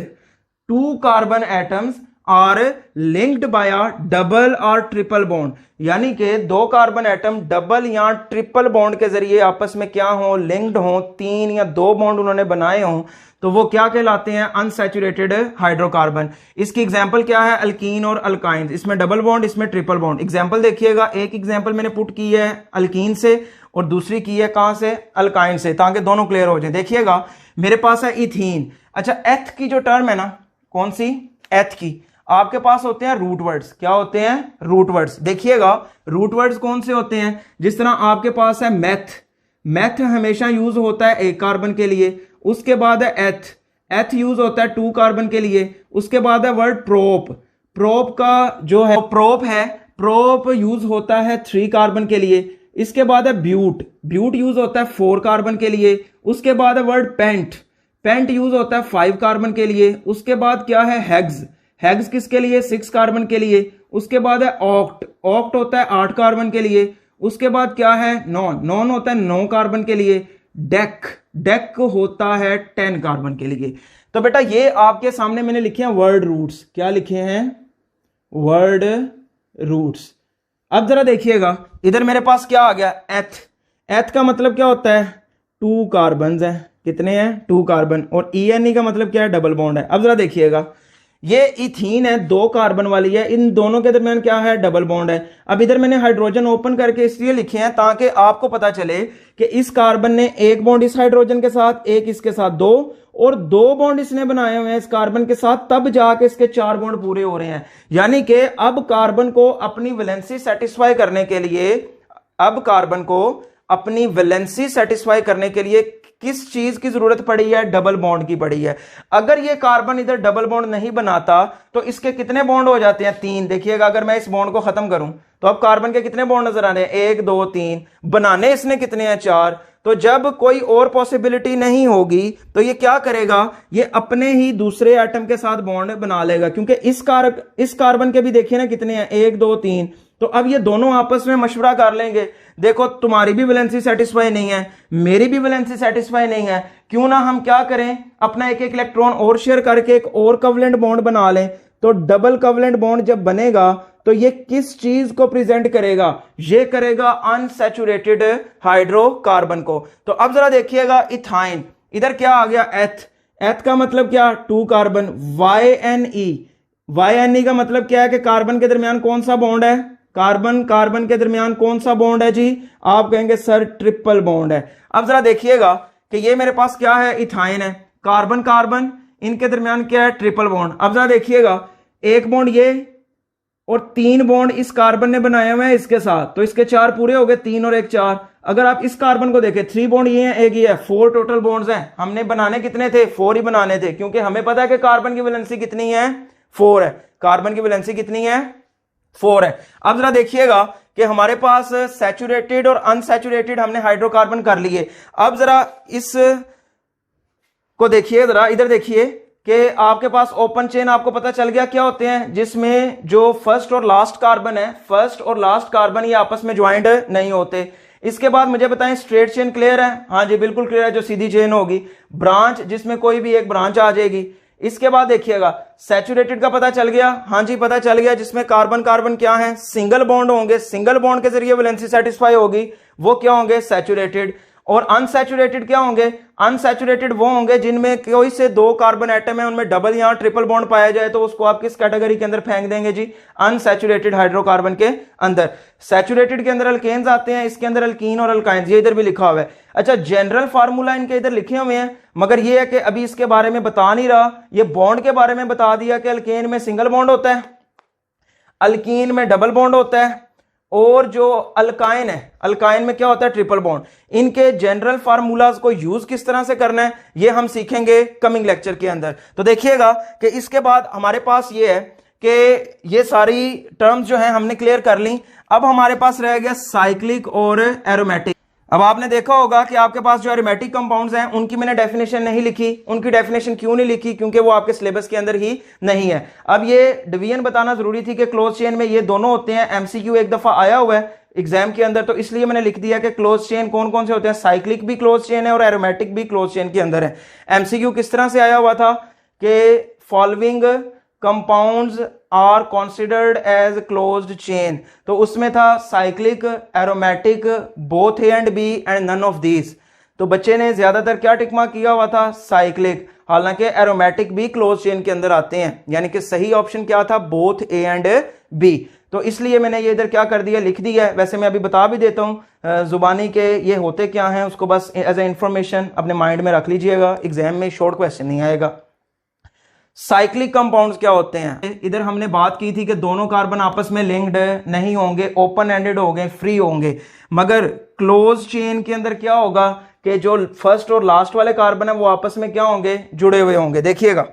2 carbon atoms are linked by a double और ट्रिपल बॉन्ड, यानी कि 2 कार्बन एटम डबल या ट्रिपल बॉन्ड के जरिए आपस में क्या हो, लिंक्ड हो, 3 या 2 बॉन्ड उन्होंने बनाए हों, तो वो क्या कहलाते हैं, अनसैचुरेटेड हाइड्रोकार्बन। इसकी एग्जांपल क्या है, अल्कीन और अल्काइन, इसमें डबल बॉन्ड, इसमें ट्रिपल बॉन्ड। एग्जांपल देखिएगा, एक एग्जांपल मैंने पुट की है अल्कीन से और दूसरी की है कहां से, अल्काइन से, ताकि दोनों क्लियर हो जाए। देखिएगा मेरे पास है इथीन। अच्छा, एथ की जो टर्म है ना, कौन सी, एथ की, आपके पास होते हैं रूट वर्ड्स। क्या होते हैं, रूट वर्ड्स। देखिएगा रूट वर्ड्स कौन से होते हैं, जिस तरह आपके पास है मैथ, मैथ हमेशा यूज होता है 1 कार्बन के लिए। उसके बाद है एथ, एथ यूज होता है 2 कार्बन के लिए। उसके बाद है वर्ड प्रोप, प्रोप का जो है प्रोप है, प्रोप यूज होता है 3 कार्बन के लिए। इसके बाद है ब्यूट, ब्यूट यूज होता है 4 कार्बन के लिए। उसके बाद है वर्ड पेंट, पेंट यूज होता है 5 कार्बन के लिए। उसके बाद क्या है हेग्स, हेग्स किसके लिए, 6 कार्बन के लिए। उसके बाद है ऑक्ट, ऑक्ट होता है 8 कार्बन के लिए। उसके बाद क्या है नॉन, नॉन होता है 9 कार्बन के लिए। डेक, डेक होता है 10 कार्बन के लिए। तो बेटा ये आपके सामने मैंने लिखे हैं वर्ड रूट्स। क्या लिखे हैं, वर्ड रूट्स। अब जरा देखिएगा, इधर मेरे पास क्या आ गया, एथ, एथ का मतलब क्या होता है, 2 कार्बन है, कितने हैं, 2 कार्बन। और ई का मतलब क्या है, डबल बॉन्ड है। अब जरा देखिएगा, ये इथीन है, 2 कार्बन वाली है, इन दोनों के दरमियान क्या है, डबल बॉन्ड है। अब इधर मैंने हाइड्रोजन ओपन करके इसलिए लिखे हैं ताकि आपको पता चले कि इस कार्बन ने 1 बॉन्ड इस हाइड्रोजन के साथ, 1 इसके साथ, 2, और 2 बॉन्ड इसने बनाए हुए हैं इस कार्बन के साथ, तब जाके इसके 4 बॉन्ड पूरे हो रहे हैं। यानी कि अब कार्बन को अपनी वैलेंसी सेटिस्फाई करने के लिए, अब कार्बन को अपनी वैलेंसी सेटिस्फाई करने के लिए किस चीज की जरूरत पड़ी है, डबल बॉन्ड की पड़ी है। अगर ये कार्बन इधर डबल बॉन्ड नहीं बनाता तो इसके कितने बॉन्ड हो जाते हैं, 3। देखिएगा अगर मैं इस बॉन्ड को खत्म करूं तो अब कार्बन के कितने बॉन्ड नजर आ रहे हैं, 1 2 3, बनाने इसने कितने हैं, 4। तो जब कोई और पॉसिबिलिटी नहीं होगी तो ये क्या करेगा, ये अपने ही दूसरे एटम के साथ बॉन्ड बना लेगा, क्योंकि इस कार्बन के भी देखिए ना कितने हैं, 1 2 3। तो अब ये दोनों आपस में मशवरा कर लेंगे, देखो तुम्हारी भी वैलेंसी सेटिस्फाई नहीं है, मेरी भी वैलेंसी सेटिस्फाई नहीं है, क्यों ना हम क्या करें, अपना एक एक इलेक्ट्रॉन और शेयर करके एक और कवलेंट बॉन्ड बना लें। तो डबल कवलेंट बॉन्ड जब बनेगा तो ये किस चीज को प्रेजेंट करेगा, ये करेगा अनसैचुरेटेड हाइड्रोकार्बन को। तो अब जरा देखिएगा इथाइन, इधर क्या आ गया, एथ, एथ का मतलब क्या, 2 कार्बन। YNE, YNE का मतलब क्या है कि कार्बन के दरमियान कौन सा बॉन्ड है, कार्बन कार्बन के दरमियान कौन सा बॉन्ड है जी, आप कहेंगे सर ट्रिपल बॉन्ड है। अब जरा देखिएगा कि ये मेरे पास क्या है, इथाइन है, कार्बन कार्बन इनके दरमियान क्या है, ट्रिपल बॉन्ड। अब जरा देखिएगा, 1 बॉन्ड ये और 3 बॉन्ड इस कार्बन ने बनाए हुए हैं इसके साथ, तो इसके 4 पूरे हो गए, 3 और 1 4। अगर आप इस कार्बन को देखें, 3 बॉन्ड ये हैं, 1 ये है, 4 टोटल बॉन्ड्स हैं। हमने बनाने कितने थे, 4 ही बनाने थे, क्योंकि हमें पता है कि कार्बन की वैलेंसी कितनी है, 4 है, कार्बन की वैलेंसी कितनी है, 4 है। अब जरा देखिएगा कि हमारे पास सैचुरेटेड और अनसैचुरेटेड हमने हाइड्रोकार्बन कर लिए। अब जरा इस को देखिए, जरा इधर देखिए कि आपके पास ओपन चेन आपको पता चल गया क्या होते हैं, जिसमें जो फर्स्ट और लास्ट कार्बन है, फर्स्ट और लास्ट कार्बन ये आपस में ज्वाइंट नहीं होते। इसके बाद मुझे बताएं स्ट्रेट चेन क्लियर है? हाँ जी बिल्कुल क्लियर है, जो सीधी चेन होगी। ब्रांच जिसमें कोई भी एक ब्रांच आ जाएगी। इसके बाद देखिएगा सैचुरेटेड का पता चल गया, हाँ जी पता चल गया, जिसमें कार्बन कार्बन क्या है, सिंगल बॉन्ड होंगे, सिंगल बॉन्ड के जरिए वैलेंसी सेटिस्फाई होगी, वो क्या होंगे, सैचुरेटेड। और अनसैचुरेटेड क्या होंगे, अनसैचुरेटेड वो होंगे जिनमें कोई से दो कार्बन एटम है, उनमें डबल या ट्रिपल बॉन्ड पाया जाए, तो उसको आप किस कैटेगरी के अंदर फेंक देंगे जी, अनसैचुरेटेड हाइड्रोकार्बन के अंदर। सैचुरेटेड के अंदर अल्केन्स आते हैं, इसके अंदर अल्कीन और अल्काइंस, ये इधर भी लिखा हुआ है। अच्छा जनरल फार्मूला इनके इधर लिखे हुए हैं, मगर ये है कि अभी इसके बारे में बता नहीं रहा, ये बॉन्ड के बारे में बता दिया कि अल्केन में सिंगल बॉन्ड होता है, अल्कीन में डबल बॉन्ड होता है, और जो अल्काइन है, अल्काइन में क्या होता है, ट्रिपल बॉन्ड। इनके जनरल फार्मूलाज को यूज किस तरह से करना है ये हम सीखेंगे कमिंग लेक्चर के अंदर। तो देखिएगा कि इसके बाद हमारे पास ये है कि ये सारी टर्म्स जो हैं हमने क्लियर कर ली। अब हमारे पास रह गया साइक्लिक और एरोमेटिक। अब आपने देखा होगा कि आपके पास जो एरोमेटिक कंपाउंड्स हैं उनकी मैंने डेफिनेशन नहीं लिखी। उनकी डेफिनेशन क्यों नहीं लिखी, क्योंकि वो आपके सिलेबस के अंदर ही नहीं है। अब ये डिवीजन बताना जरूरी थी कि क्लोज चेन में ये दोनों होते हैं, एमसीक्यू एक दफा आया हुआ है एग्जाम के अंदर, तो इसलिए मैंने लिख दिया कि क्लोज चेन कौन कौन से होते हैं, साइक्लिक भी क्लोज चेन है और एरोमेटिक भी क्लोज चेन के अंदर है। एमसीक्यू किस तरह से आया हुआ था कि following compounds are considered as closed chain, तो उसमें था cyclic, aromatic, both A and B and none of these. तो बच्चे ने ज्यादातर क्या टिक मार्क किया हुआ था, साइक्लिक, हालांकि एरोमेटिक भी क्लोज चेन के अंदर आते हैं, यानी कि सही ऑप्शन क्या था, बोथ ए एंड बी। तो इसलिए मैंने ये इधर क्या कर दिया, लिख दिया है। वैसे मैं अभी बता भी देता हूं जुबानी के ये होते क्या हैं, उसको बस एज ए इंफॉर्मेशन अपने माइंड में रख लीजिएगा, एग्जाम में शॉर्ट क्वेश्चन नहीं आएगा। साइक्लिक कंपाउंड्स क्या होते हैं, इधर हमने बात की थी कि दोनों कार्बन आपस में लिंक्ड नहीं होंगे, ओपन एंडेड होंगे, फ्री होंगे। मगर क्लोज चेन के अंदर क्या होगा कि जो फर्स्ट और लास्ट वाले कार्बन है वो आपस में क्या होंगे, जुड़े हुए होंगे। देखिएगा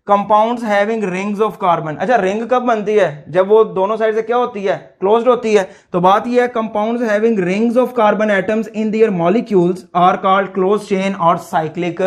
compounds having rings of carbon. अच्छा रिंग कब बनती है, जब वो दोनों साइड से क्या होती है, क्लोज्ड होती है। तो बात ये है compounds having rings of carbon atoms in their molecules are called close chain और साइक्लिक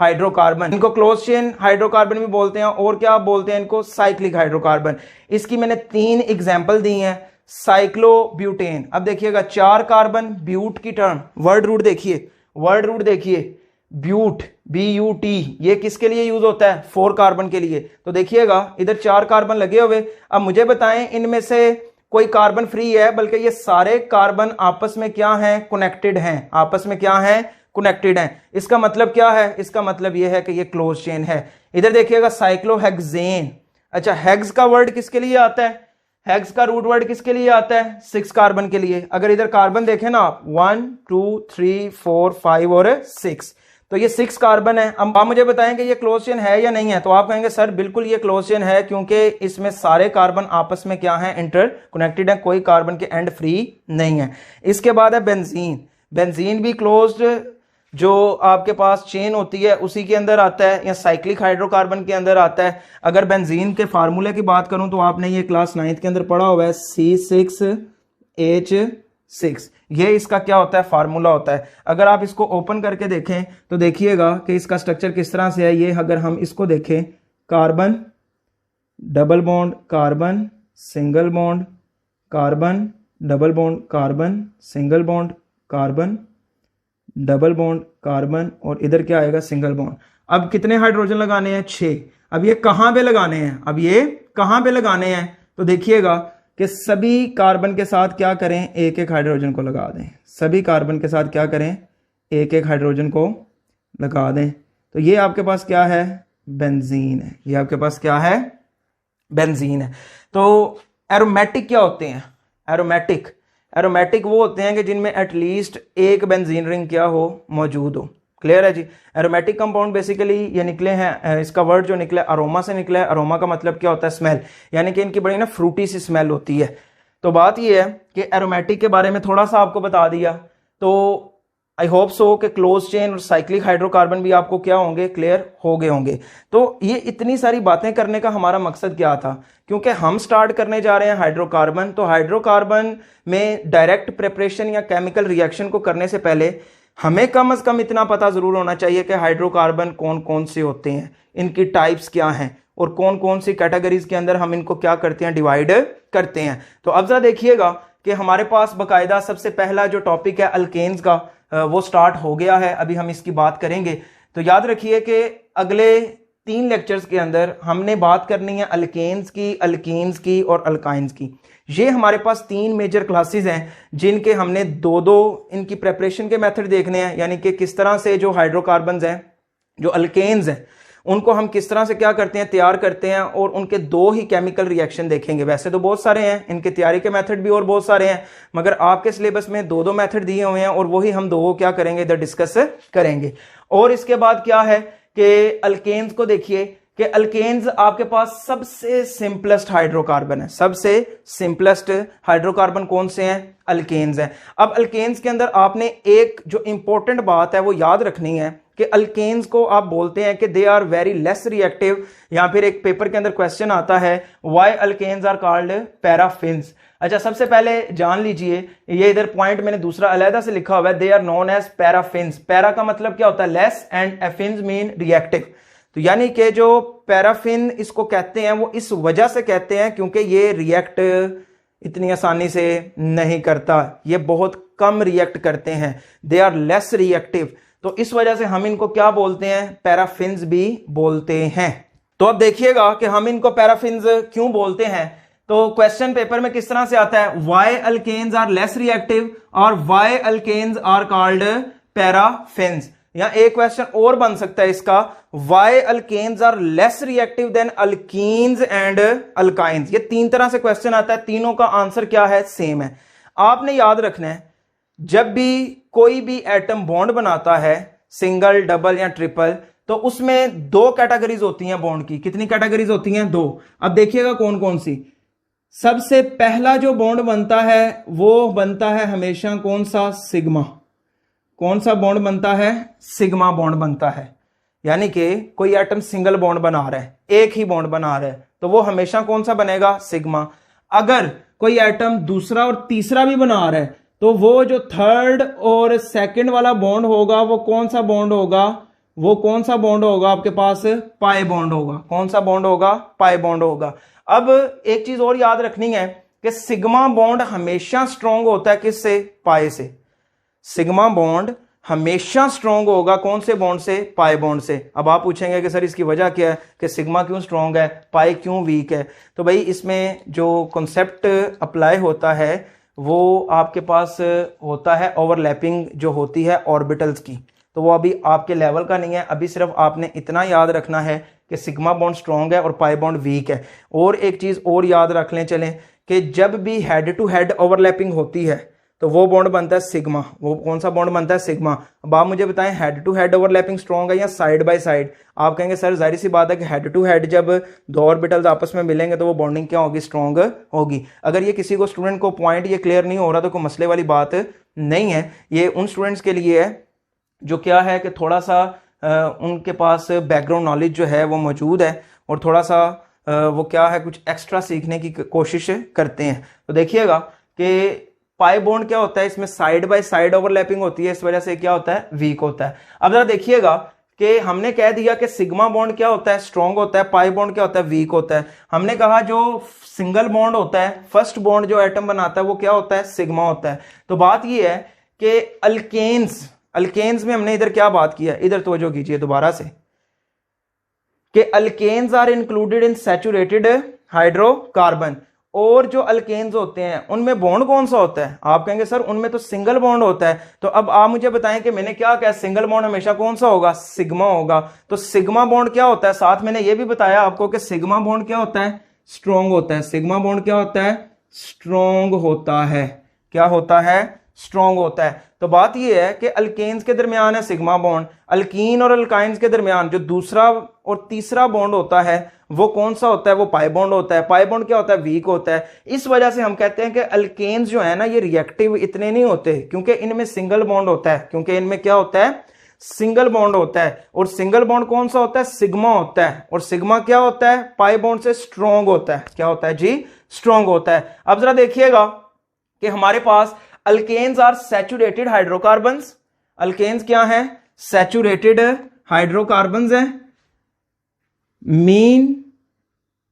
हाइड्रोकार्बन। इनको क्लोज चेन हाइड्रोकार्बन भी बोलते हैं, और क्या बोलते हैं इनको, साइक्लिक हाइड्रोकार्बन। इसकी मैंने 3 एग्जाम्पल दी हैं। साइक्लोब्यूटेन, अब देखिएगा 4 कार्बन, ब्यूट की टर्म, वर्ड रूट देखिए, वर्ड रूट देखिए, ब्यूट BUT, ये किसके लिए यूज होता है, 4 कार्बन के लिए। तो देखिएगा इधर 4 कार्बन लगे हुए। अब मुझे बताएं इनमें से कोई कार्बन फ्री है, बल्कि ये सारे कार्बन आपस में क्या हैं, कनेक्टेड हैं, आपस में क्या हैं, कनेक्टेड हैं। इसका मतलब क्या है, इसका मतलब यह है कि ये क्लोज चेन है। इधर देखिएगा साइक्लोहेक्सेन। अच्छा हेक्स का वर्ड किसके लिए आता है, हेक्स का रूट वर्ड किसके लिए आता है, 6 कार्बन के लिए। अगर इधर कार्बन देखें ना आप 1 2 3 4 5 और 6, तो ये 6 कार्बन है। अब आप मुझे बताएं कि ये क्लोज चेन है या नहीं है, तो आप कहेंगे सर बिल्कुल ये क्लोज चेन है, क्योंकि इसमें सारे कार्बन आपस में क्या है, इंटर कनेक्टेड है, कोई कार्बन के एंड फ्री नहीं है। इसके बाद है बेंजीन। बेंजीन भी क्लोज्ड जो आपके पास चेन होती है उसी के अंदर आता है, या साइक्लिक हाइड्रोकार्बन के अंदर आता है। अगर बेंजीन के फार्मूले की बात करूं तो आपने ये क्लास 9th के अंदर पढ़ा हुआ है, C6H6, ये इसका क्या होता है, फार्मूला होता है। अगर आप इसको ओपन करके देखें तो देखिएगा कि इसका स्ट्रक्चर किस तरह से है। ये अगर हम इसको देखें, carbon double bond, carbon single bond, carbon double bond, carbon single bond, carbon double bond, carbon, और इधर क्या आएगा, सिंगल बॉन्ड। अब कितने हाइड्रोजन लगाने हैं, 6। अब ये कहां पे लगाने हैं, अब ये कहां पे लगाने हैं, तो देखिएगा कि सभी कार्बन के साथ क्या करें, एक एक हाइड्रोजन को लगा दें। सभी कार्बन के साथ क्या करें, एक एक हाइड्रोजन को लगा दें। तो ये आपके पास क्या है, बेंजीन है। ये आपके पास क्या है, बेंजीन है। तो एरोमेटिक क्या होते हैं, एरोमेटिक वो होते हैं कि जिनमें एटलीस्ट एक बेंजीन रिंग क्या हो, मौजूद हो। क्लियर है जी। एरोमेटिक कंपाउंड बेसिकली ये निकले हैं, इसका वर्ड जो निकला है अरोमा से निकला है। अरोमा का मतलब क्या होता है, स्मेल, यानी कि इनकी बड़ी ना फ्रूटी सी स्मेल होती है। तो बात ये है कि एरोमेटिक के बारे में थोड़ा सा आपको बता दिया, तो आई होप सो कि क्लोज चेन और साइक्लिक हाइड्रोकार्बन भी आपको क्या होंगे, क्लियर हो गए होंगे। तो ये इतनी सारी बातें करने का हमारा मकसद क्या था, क्योंकि हम स्टार्ट करने जा रहे हैं हाइड्रोकार्बन। तो हाइड्रोकार्बन में डायरेक्ट प्रिपरेशन या केमिकल रिएक्शन को करने से पहले हमें कम से कम इतना पता जरूर होना चाहिए कि हाइड्रोकार्बन कौन कौन से होते हैं, इनकी टाइप्स क्या हैं, और कौन कौन सी कैटेगरीज के अंदर हम इनको क्या करते हैं, डिवाइड करते हैं। तो अब जरा देखिएगा कि हमारे पास बकायदा सबसे पहला जो टॉपिक है अल्केन्स का वो स्टार्ट हो गया है। अभी हम इसकी बात करेंगे। तो याद रखिए कि अगले 3 लेक्चर्स के अंदर हमने बात करनी है अल्केन्स की, अल्कीन्स की और अल्काइंस की। ये हमारे पास 3 मेजर क्लासेस हैं जिनके हमने दो इनकी प्रेपरेशन के मेथड देखने हैं, यानी कि किस तरह से जो हाइड्रोकार्बन्स हैं, जो अल्केन्स हैं, उनको हम किस तरह से क्या करते हैं, तैयार करते हैं, और उनके 2 ही केमिकल रिएक्शन देखेंगे। वैसे तो बहुत सारे हैं, इनके तैयारी के मेथड भी और बहुत सारे हैं, मगर आपके सिलेबस में 2 मेथड दिए हुए हैं और वही हम 2 क्या करेंगे, इधर डिस्कस करेंगे। और इसके बाद क्या है कि अल्केन्स को देखिए कि अल्केन्स आपके पास सबसे सिंपलेस्ट हाइड्रोकार्बन है। सबसे सिंपलेस्ट हाइड्रोकार्बन कौन से हैं? अल्केन्स हैं। अब अल्केन्स के अंदर आपने एक जो इंपॉर्टेंट बात है वो याद रखनी है कि अल्केन्स को आप बोलते हैं कि they are very less reactive, या फिर एक पेपर के अंदर क्वेश्चन आता है why alkanes are called paraffins. अच्छा, सबसे पहले जान लीजिए, ये इधर पॉइंट मैंने दूसरा अलहदा से लिखा हुआ है, they are known as paraffins. Para का मतलब क्या होता है? Less, and affins mean reactive. तो यानी कि जो पैराफिन इसको कहते हैं वो इस वजह से कहते हैं क्योंकि ये रिएक्ट इतनी आसानी से नहीं करता, ये बहुत कम रिएक्ट करते हैं, दे आर लेस रिएक्टिव। तो इस वजह से हम इनको क्या बोलते हैं? पैराफिन्स भी बोलते हैं। तो अब देखिएगा कि हम इनको पैराफिन्स क्यों बोलते हैं। तो क्वेश्चन पेपर में किस तरह से आता है, why alkanes are less reactive और why alkanes are called paraffins. या एक क्वेश्चन और बन सकता है इसका, why alkanes are less reactive than alkenes and alkynes. ये 3 तरह से क्वेश्चन आता है, तीनों का आंसर क्या है? सेम है। आपने याद रखना है, जब भी कोई भी एटम बॉन्ड बनाता है, सिंगल, डबल या ट्रिपल, तो उसमें 2 कैटेगरीज होती हैं बॉन्ड की। कितनी कैटेगरीज होती हैं? 2। अब देखिएगा कौन कौन सी। सबसे पहला जो बॉन्ड बनता है वो बनता है हमेशा कौन सा? सिग्मा। कौन सा बॉन्ड बनता है? सिग्मा बॉन्ड बनता है। यानी कि कोई एटम सिंगल बॉन्ड बना रहा है, एक ही बॉन्ड बना रहा है, तो वो हमेशा कौन सा बनेगा? सिग्मा। अगर कोई एटम दूसरा और तीसरा भी बना रहा है तो वो जो थर्ड और सेकंड वाला बॉन्ड होगा वो कौन सा बॉन्ड होगा? वो कौन सा बॉन्ड होगा आपके पास? पाई बॉन्ड होगा। कौन सा बॉन्ड होगा? पाई बॉन्ड होगा। अब एक चीज और याद रखनी है कि सिग्मा बॉन्ड हमेशा स्ट्रॉन्ग होता है किससे? पाई से। सिग्मा बॉन्ड हमेशा स्ट्रॉन्ग होगा कौन से बॉन्ड से? पाई बॉन्ड से। अब आप पूछेंगे कि सर इसकी वजह क्या है, कि सिग्मा क्यों स्ट्रॉन्ग है, पाई क्यों वीक है? तो भाई इसमें जो कॉन्सेप्ट अप्लाई होता है वो आपके पास होता है ओवरलैपिंग जो होती है ऑर्बिटल्स की। तो वो अभी आपके लेवल का नहीं है, अभी सिर्फ आपने इतना याद रखना है कि सिग्मा बॉन्ड स्ट्रॉन्ग है और पाई बॉन्ड वीक है। और एक चीज और याद रख लें चलें कि जब भी हेड टू हेड ओवरलैपिंग होती है तो वो बॉन्ड बनता है सिग्मा। वो कौन सा बॉन्ड बनता है? सिग्मा। अब आप मुझे बताएं head to head overlapping strong है या साइड बाय साइड? आप कहेंगे सर जाहिर सी बात है कि हेड टू हेड जब 2 ऑर्बिटल्स आपस में मिलेंगे तो वो बॉन्डिंग क्या होगी? स्ट्रॉन्ग होगी। अगर ये किसी को स्टूडेंट को पॉइंट ये क्लियर नहीं हो रहा तो कोई मसले वाली बात नहीं है। ये उन स्टूडेंट्स के लिए है जो क्या है कि थोड़ा सा उनके पास बैकग्राउंड नॉलेज जो है वो मौजूद है और थोड़ा सा वो क्या है कुछ एक्स्ट्रा सीखने की कोशिश करते हैं। तो देखिएगा कि पाई बॉन्ड क्या होता है, इसमें साइड बाय साइड ओवरलैपिंग होती है, इस वजह से क्या होता है? वीक होता है। अब जरा देखिएगा कि हमने कह दिया कि सिग्मा बॉन्ड क्या होता है? स्ट्रॉन्ग होता है। पाई बॉन्ड क्या होता है? वीक होता है। हमने कहा जो सिंगल बॉन्ड होता है, फर्स्ट बॉन्ड जो एटम बनाता है वो क्या होता है? सिग्मा होता है। तो बात ये है कि अल्केन्स में हमने इधर क्या बात किया, इधर तवज्जो कीजिए दोबारा से, कि alkanes are included in saturated hydrocarbon. और जो अल्केन्स होते हैं उनमें बॉन्ड कौन सा होता है? आप कहेंगे सर उनमें तो सिंगल बॉन्ड होता है। तो अब आप मुझे बताएं कि मैंने क्या कहा, सिंगल बॉन्ड हमेशा कौन सा होगा? सिग्मा होगा। तो सिग्मा बॉन्ड क्या होता है? साथ मैंने ये भी बताया आपको कि सिग्मा बॉन्ड क्या होता है? स्ट्रॉन्ग होता है। सिग्मा बॉन्ड क्या होता है? स्ट्रॉन्ग होता है। क्या होता है? स्ट्रॉन्ग होता है। तो बात यह है कि अल्केन्स के दरमियान है सिग्मा बॉन्ड, अल्कीन और अल्काइंस के दरमियान जो दूसरा और तीसरा बॉन्ड होता है वो कौन सा होता है? वो पाई बॉन्ड होता है। पाई बॉन्ड क्या होता है? वीक होता है। इस वजह से हम कहते हैं कि अल्केन्स जो है ना ये रिएक्टिव इतने नहीं होते क्योंकि इनमें सिंगल बॉन्ड होता है। क्योंकि इनमें क्या होता है? सिंगल बॉन्ड होता है। और सिंगल बॉन्ड कौन सा होता है? सिग्मा होता है। और सिग्मा क्या होता है? पाई बॉन्ड से स्ट्रॉन्ग होता है। क्या होता है जी? स्ट्रॉन्ग होता है। अब जरा देखिएगा कि हमारे पास alkanes are saturated hydrocarbons. Alkanes क्या है? सैचुरेटेड हाइड्रोकार्बन्स हैं। Mean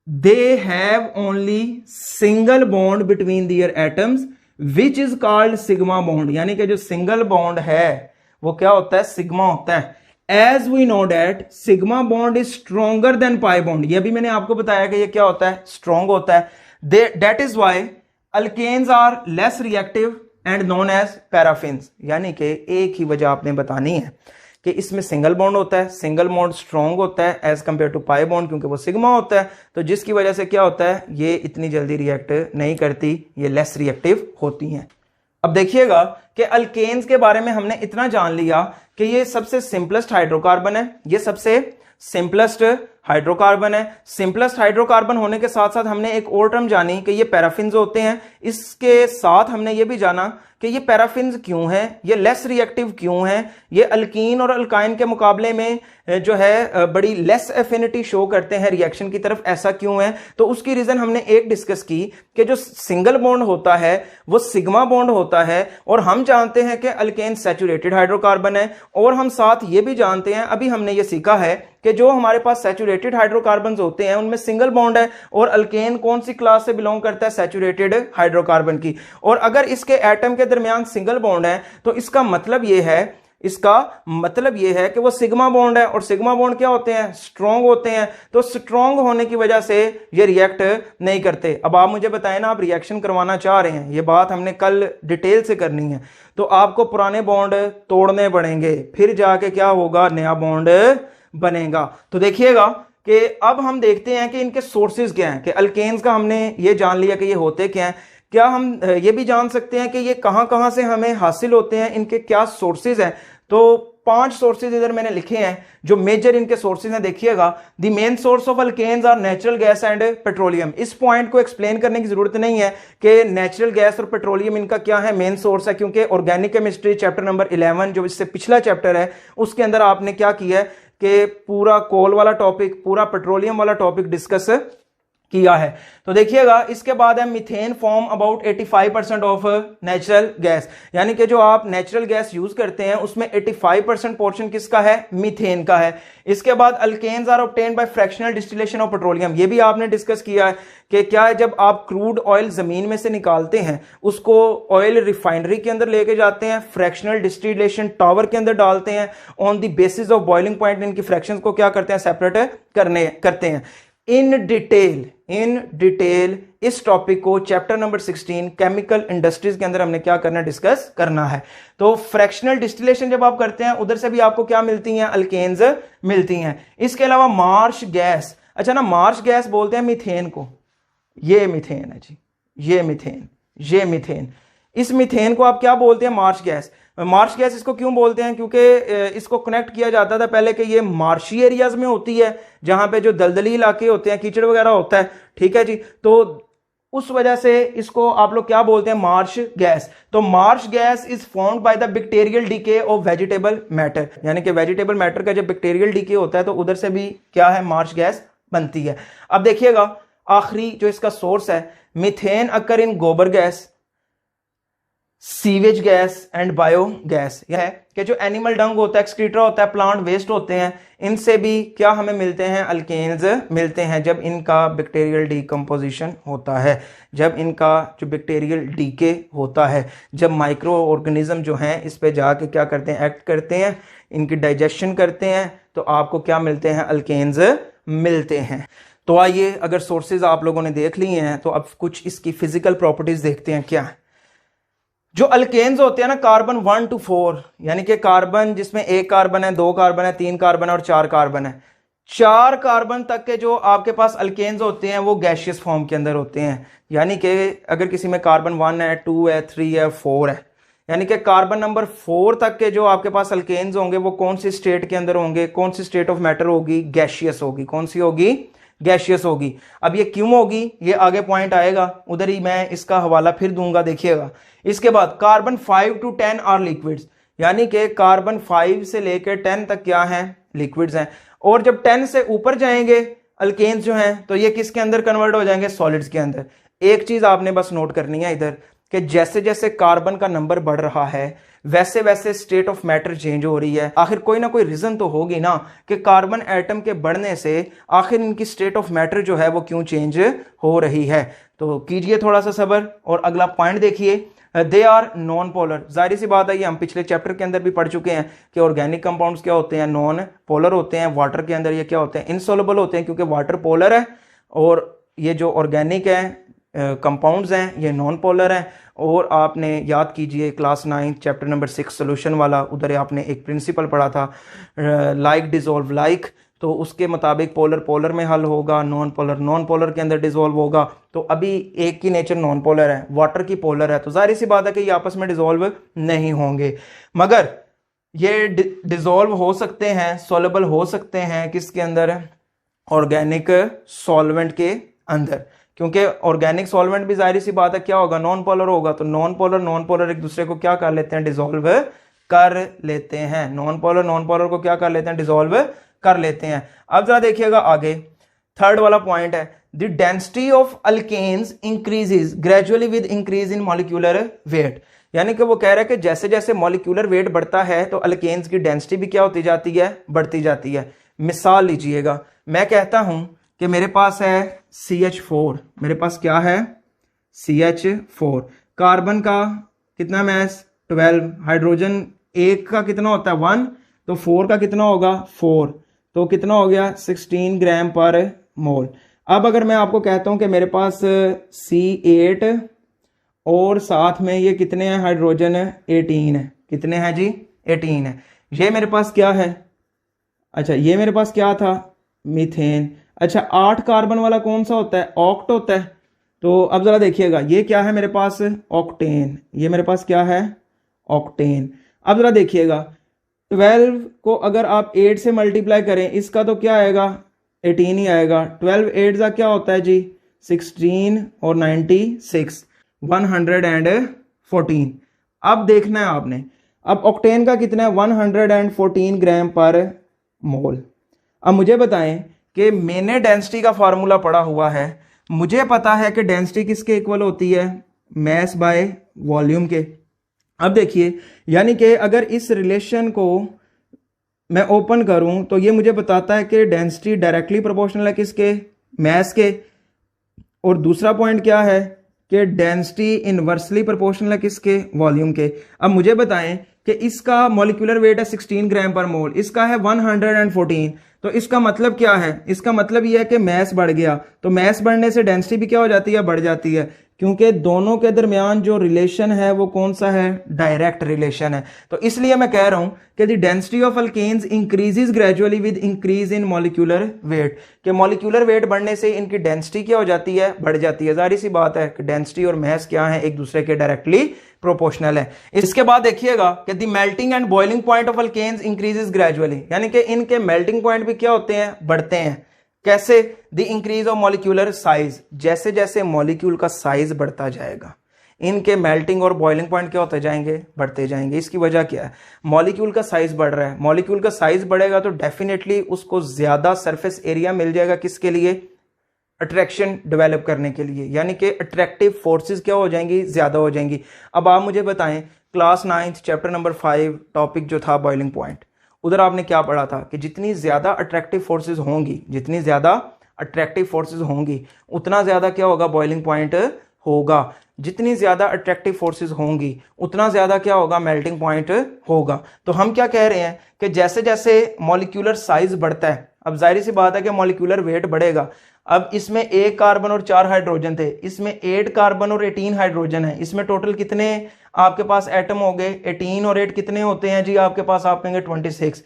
they have only single bond between their atoms which is called sigma bond, यानी कि जो सिंगल बॉन्ड है वो क्या होता है, सिग्मा होता है। As we know that sigma bond is stronger than pi bond, ये भी मैंने आपको बताया कि ये क्या होता है, स्ट्रॉन्ग होता है। That is why alkanes are less reactive and known as paraffins, यानी कि एक ही वजह आपने बतानी है कि इसमें सिंगल बॉन्ड होता है, सिंगल बॉन्ड स्ट्रॉन्ग होता है as compare to pi bond, क्योंकि वो सिग्मा होता है, तो जिसकी वजह से क्या होता है, ये इतनी जल्दी रिएक्ट नहीं करती, ये लेस रिएक्टिव होती हैं। अब देखिएगा कि अल्केन्स के बारे में हमने इतना जान लिया कि ये सबसे सिंपलेस्ट हाइड्रोकार्बन है, ये सबसे सिंपलेस्ट हाइड्रोकार्बन है। सिंपलेस्ट हाइड्रोकार्बन होने के साथ साथ हमने एक और टर्म जानी कि ये पैराफिन्स होते हैं। इसके साथ हमने ये भी जाना कि ये पैराफिन्स क्यों हैं, ये लेस रिएक्टिव क्यों हैं, ये अल्कीन और अल्काइन के मुकाबले में जो है बड़ी लेस एफिनिटी शो करते हैं रिएक्शन की तरफ, ऐसा क्यों है। तो उसकी रीजन हमने एक डिस्कस की कि जो सिंगल बॉन्ड होता है वो सिग्मा बॉन्ड होता है, और हम जानते हैं कि अल्केन सैचुरेटेड हाइड्रोकार्बन है, और हम साथ ये भी जानते हैं, अभी हमने ये सीखा है कि जो हमारे पास सैचुरेटेड हाइड्रोकार्बन होते हैं उनमें सिंगल बॉन्ड है, और अल्केन कौन सी क्लास से बिलोंग करता है, सैचुरेटेड हाइड्रोकार्बन की। और अगर इसके एटम के दरमियान सिंगल बॉन्ड है तो इसका मतलब यह है कि वो सिग्मा बॉन्ड है, और सिग्मा बॉन्ड क्या होते हैं, स्ट्रॉन्ग होते हैं। तो स्ट्रॉन्ग होने की वजह से ये रिएक्ट नहीं करते। अब आप मुझे बताएं ना, आप रिएक्शन करवाना चाह रहे हैं, ये बात हमने कल डिटेल से करनी है, तो आपको पुराने बॉन्ड तोड़ने पड़ेंगे, फिर जाके क्या होगा, नया बॉन्ड बनेगा। तो देखिएगा कि अब हम देखते हैं कि इनके सोर्सेज क्या हैं, कि अल्केन्स का हमने ये जान लिया कि ये होते क्या हैं, क्या हम ये भी जान सकते हैं कि ये कहां से हमें हासिल होते हैं, इनके क्या सोर्सेज हैं। तो 5 सोर्सेज इधर मैंने लिखे हैं जो मेजर इनके सोर्सेज हैं। देखिएगा, the main source of alkanes are natural gas and petroleum. इस पॉइंट को एक्सप्लेन करने की जरूरत नहीं है कि नेचुरल गैस और पेट्रोलियम इनका क्या है, मेन सोर्स है, क्योंकि ऑर्गेनिक केमिस्ट्री चैप्टर नंबर 11 जो इससे पिछला चैप्टर है उसके अंदर आपने क्या किया है कि पूरा कोल वाला टॉपिक, पूरा पेट्रोलियम वाला टॉपिक डिस्कस किया है। तो देखिएगा, इसके बाद है methane form about 85% of natural gas, यानी कि जो आप नेचुरल गैस यूज करते हैं उसमें 85% पोर्शन किसका है, मीथेन का है। इसके बाद alkanes are obtained by fractional distillation of petroleum, ये भी आपने डिस्कस किया है कि क्या है, जब आप क्रूड ऑयल जमीन में से निकालते हैं उसको ऑयल रिफाइनरी के अंदर लेके जाते हैं, फ्रैक्शनल डिस्टिलेशन टावर के अंदर डालते हैं, on the basis of boiling point इनकी फ्रैक्शंस को क्या करते हैं, सेपरेट करते हैं। इन डिटेल इस टॉपिक को चैप्टर नंबर 16 केमिकल इंडस्ट्रीज के अंदर हमने क्या करना है, डिस्कस करना है। तो फ्रैक्शनल डिस्टिलेशन जब आप करते हैं उधर से भी आपको क्या मिलती हैं, अल्केन्स मिलती हैं। इसके अलावा मार्श गैस, अच्छा ना, मार्श गैस बोलते हैं मीथेन को, ये मीथेन है जी, ये मीथेन। इस मीथेन को आप क्या बोलते हैं, मार्श गैस। मार्श गैस इसको क्यों बोलते हैं, क्योंकि इसको कनेक्ट किया जाता था पहले कि ये मार्शी एरियाज में होती है, जहां पे जो दलदली इलाके होते हैं, कीचड़ वगैरह होता है, ठीक है जी। तो उस वजह से इसको आप लोग क्या बोलते हैं, मार्श गैस। तो Marsh gas is formed by the bacterial DK of vegetable matter, यानी कि वेजिटेबल मैटर का जब बैक्टीरियल डीके होता है तो उधर से भी क्या है, मार्श गैस बनती है। अब देखिएगा, आखिरी जो इसका सोर्स है, मीथेन अकर इन गोबर gas, sewage gas and biogas. यह है कि जो एनिमल डंग होता है, एक्सक्रीटा होता है, प्लांट वेस्ट होते हैं, इनसे भी क्या हमें मिलते हैं, अल्केन्स मिलते हैं, जब इनका बैक्टीरियल डीकंपोजिशन होता है, जब इनका जो बैक्टीरियल डीके होता है, जब माइक्रो ऑर्गेनिज्म जो हैं इस पे जाके क्या करते हैं, एक्ट करते हैं, इनकी डाइजेशन करते हैं, तो आपको क्या मिलते हैं, अल्केन्स मिलते हैं। तो आइए, अगर सोर्सेज आप लोगों ने देख लिए हैं तो अब कुछ इसकी फिजिकल प्रॉपर्टीज देखते हैं। क्या है, जो अल्केन्स होते हैं ना, कार्बन 1 to 4, यानी कि कार्बन जिसमें 1 कार्बन है, 2 कार्बन है, 3 कार्बन है और 4 कार्बन है, 4 कार्बन तक के जो आपके पास अल्केन्स होते हैं वो गैशियस फॉर्म के अंदर होते हैं। यानी कि अगर किसी में कार्बन 1 है, 2 है, 3 है, 4 है, यानी कि कार्बन नंबर 4 तक के जो आपके पास अल्केन्स होंगे वो कौन सी स्टेट के अंदर होंगे, कौन सी स्टेट ऑफ मैटर होगी, गैशियस होगी। कौन सी होगी, गैशियस होगी। अब ये क्यों होगी, ये आगे पॉइंट आएगा, उधर ही मैं इसका हवाला फिर दूंगा, देखिएगा। इसके बाद कार्बन 5 to 10 आर लिक्विड्स, यानी कि कार्बन 5 से लेकर 10 तक क्या है, लिक्विड्स हैं। और जब 10 से ऊपर जाएंगे अल्केन्स जो हैं तो ये किसके अंदर कन्वर्ट हो जाएंगे, सॉलिड्स के अंदर। एक चीज आपने बस नोट करनी है इधर, कि जैसे जैसे कार्बन का नंबर बढ़ रहा है वैसे वैसे स्टेट ऑफ मैटर चेंज हो रही है। आखिर कोई ना कोई रीजन तो होगी ना कि कार्बन एटम के बढ़ने से आखिर इनकी स्टेट ऑफ मैटर जो है वो क्यों चेंज हो रही है। तो कीजिए थोड़ा सा सब्र और अगला पॉइंट देखिए। They are non polar. जाहिर सी बात है ये हम पिछले चैप्टर के अंदर भी पढ़ चुके हैं कि ऑर्गेनिक कंपाउंड्स क्या होते हैं, नॉन पोलर होते हैं। वाटर के अंदर ये क्या होते हैं, इनसॉल्युबल होते हैं, क्योंकि वाटर पोलर है और ये जो ऑर्गेनिक है कंपाउंड्स हैं ये नॉन पोलर हैं। और आपने याद कीजिए क्लास 9 चैप्टर नंबर 6 सोल्यूशन वाला, उधर आपने एक प्रिंसिपल पढ़ा था लाइक डिसॉल्व लाइक, तो उसके मुताबिक पोलर पोलर में हल होगा, नॉन पोलर के अंदर डिसॉल्व होगा। तो अभी एक की नेचर नॉन पोलर है, वाटर की पोलर है, तो जाहिर सी बात है कि ये आपस में डिसॉल्व नहीं होंगे, मगर ये डिसॉल्व हो सकते हैं, सॉल्युबल हो सकते हैं किसके अंदर, ऑर्गेनिक सॉल्वेंट के अंदर। क्योंकि ऑर्गेनिक सॉल्वेंट भी जाहिर सी बात है क्या होगा, नॉन पोलर होगा, तो नॉन पोलर एक दूसरे को क्या कर लेते हैं, डिसॉल्व कर लेते हैं। नॉन पोलर को क्या कर लेते हैं, डिसॉल्व कर लेते हैं। अब जरा देखिएगा आगे, थर्ड वाला पॉइंट है, the density of alkanes increases gradually with increase in molecular weight. यानी कि वो कह रहा है कि जैसे जैसे मॉलिक्यूलर वेट बढ़ता है तो अल्केन्स की डेंसिटी भी क्या होती जाती है, बढ़ती जाती है। मिसाल लीजिएगा, मैं कहता हूं कि मेरे पास है CH4, मेरे पास क्या है CH4, कार्बन का कितना मैस 12, हाइड्रोजन एक का कितना होता है 1, तो 4 का कितना होगा 4, तो कितना हो गया 16 ग्राम पर मोल। अब अगर मैं आपको कहता हूं कि मेरे पास C8 और साथ में ये कितने हैं हाइड्रोजन 18 है, कितने हैं जी 18 है। ये मेरे पास क्या है, अच्छा ये मेरे पास क्या था मीथेन। अच्छा 8 कार्बन वाला कौन सा होता है, ऑक्ट होता है। तो अब जरा देखिएगा ये क्या है मेरे पास ऑक्टेन, ये मेरे पास क्या है ऑक्टेन। अब जरा देखिएगा 12 को अगर आप 8 से मल्टीप्लाई करें इसका तो क्या आएगा 18 ही आएगा। 12 8 का क्या होता है जी 16 और 96 114। अब देखना है आपने, अब ऑक्टेन का कितना है 114 ग्राम पर मोल। अब मुझे बताएं कि मैंने डेंसिटी का फार्मूला पढ़ा हुआ है, मुझे पता है कि डेंसिटी किसके इक्वल होती है, मैस बाय वॉल्यूम के। अब देखिए यानी कि अगर इस रिलेशन को मैं ओपन करूं तो ये मुझे बताता है कि डेंसिटी डायरेक्टली प्रोपोर्शनल है किसके, मैस के। और दूसरा पॉइंट क्या है कि डेंसिटी इनवर्सली प्रोपोर्शनल है किसके, वॉल्यूम के। अब मुझे बताएं कि इसका मॉलिक्यूलर वेट है 16 ग्राम पर मोल, इसका है 114, तो इसका मतलब क्या है, इसका मतलब यह है कि मैस बढ़ गया, तो मैस बढ़ने से डेंसिटी भी क्या हो जाती है, बढ़ जाती है, क्योंकि दोनों के दरमियान जो रिलेशन है वो कौन सा है, डायरेक्ट रिलेशन है। तो इसलिए मैं कह रहा हूं कि the density of alkanes increases gradually with increase in molecular weight, कि मॉलिक्यूलर वेट बढ़ने से इनकी डेंसिटी क्या हो जाती है, बढ़ जाती है। जाहिर सी बात है कि डेंसिटी और मैस क्या है, एक दूसरे के डायरेक्टली प्रोपोर्शनल है। इसके बाद देखिएगा कि the melting and boiling point of alkanes increases gradually, यानी कि इनके मेल्टिंग पॉइंट भी क्या होते हैं, बढ़ते हैं। कैसे, the increase of molecular size, जैसे जैसे मॉलिक्यूल का साइज बढ़ता जाएगा इनके मेल्टिंग और बॉइलिंग पॉइंट क्या होते जाएंगे, बढ़ते जाएंगे। इसकी वजह क्या है, मॉलिक्यूल का साइज बढ़ रहा है, मॉलिक्यूल का साइज बढ़ेगा तो डेफिनेटली उसको ज्यादा सरफेस एरिया मिल जाएगा, किसके लिए, अट्रैक्शन डेवलप करने के लिए, यानी कि अट्रैक्टिव फोर्सेस क्या हो जाएंगी, ज्यादा हो जाएंगी। अब आप मुझे बताएं क्लास 9 चैप्टर नंबर 5 टॉपिक जो था बॉइलिंग पॉइंट, उधर आपने क्या पढ़ा था कि जितनी ज्यादा अट्रैक्टिव फोर्सेस होंगी, जितनी ज्यादा अट्रैक्टिव फोर्सेस होंगी उतना ज्यादा क्या होगा, बॉइलिंग पॉइंट होगा। जितनी ज्यादा अट्रैक्टिव फोर्सेस होंगी उतना ज्यादा क्या होगा, मेल्टिंग पॉइंट होगा। तो हम क्या कह रहे हैं कि जैसे जैसे मॉलिक्यूलर साइज बढ़ता है, अब जाहिर सी बात है कि मॉलिक्यूलर वेट बढ़ेगा। अब इसमें 1 कार्बन और 4 हाइड्रोजन थे, इसमें 8 कार्बन और 18 हाइड्रोजन है, इसमें टोटल कितने आपके पास एटम हो गए, 18 और 8 कितने होते हैं जी आपके पास, आप कहेंगे 26।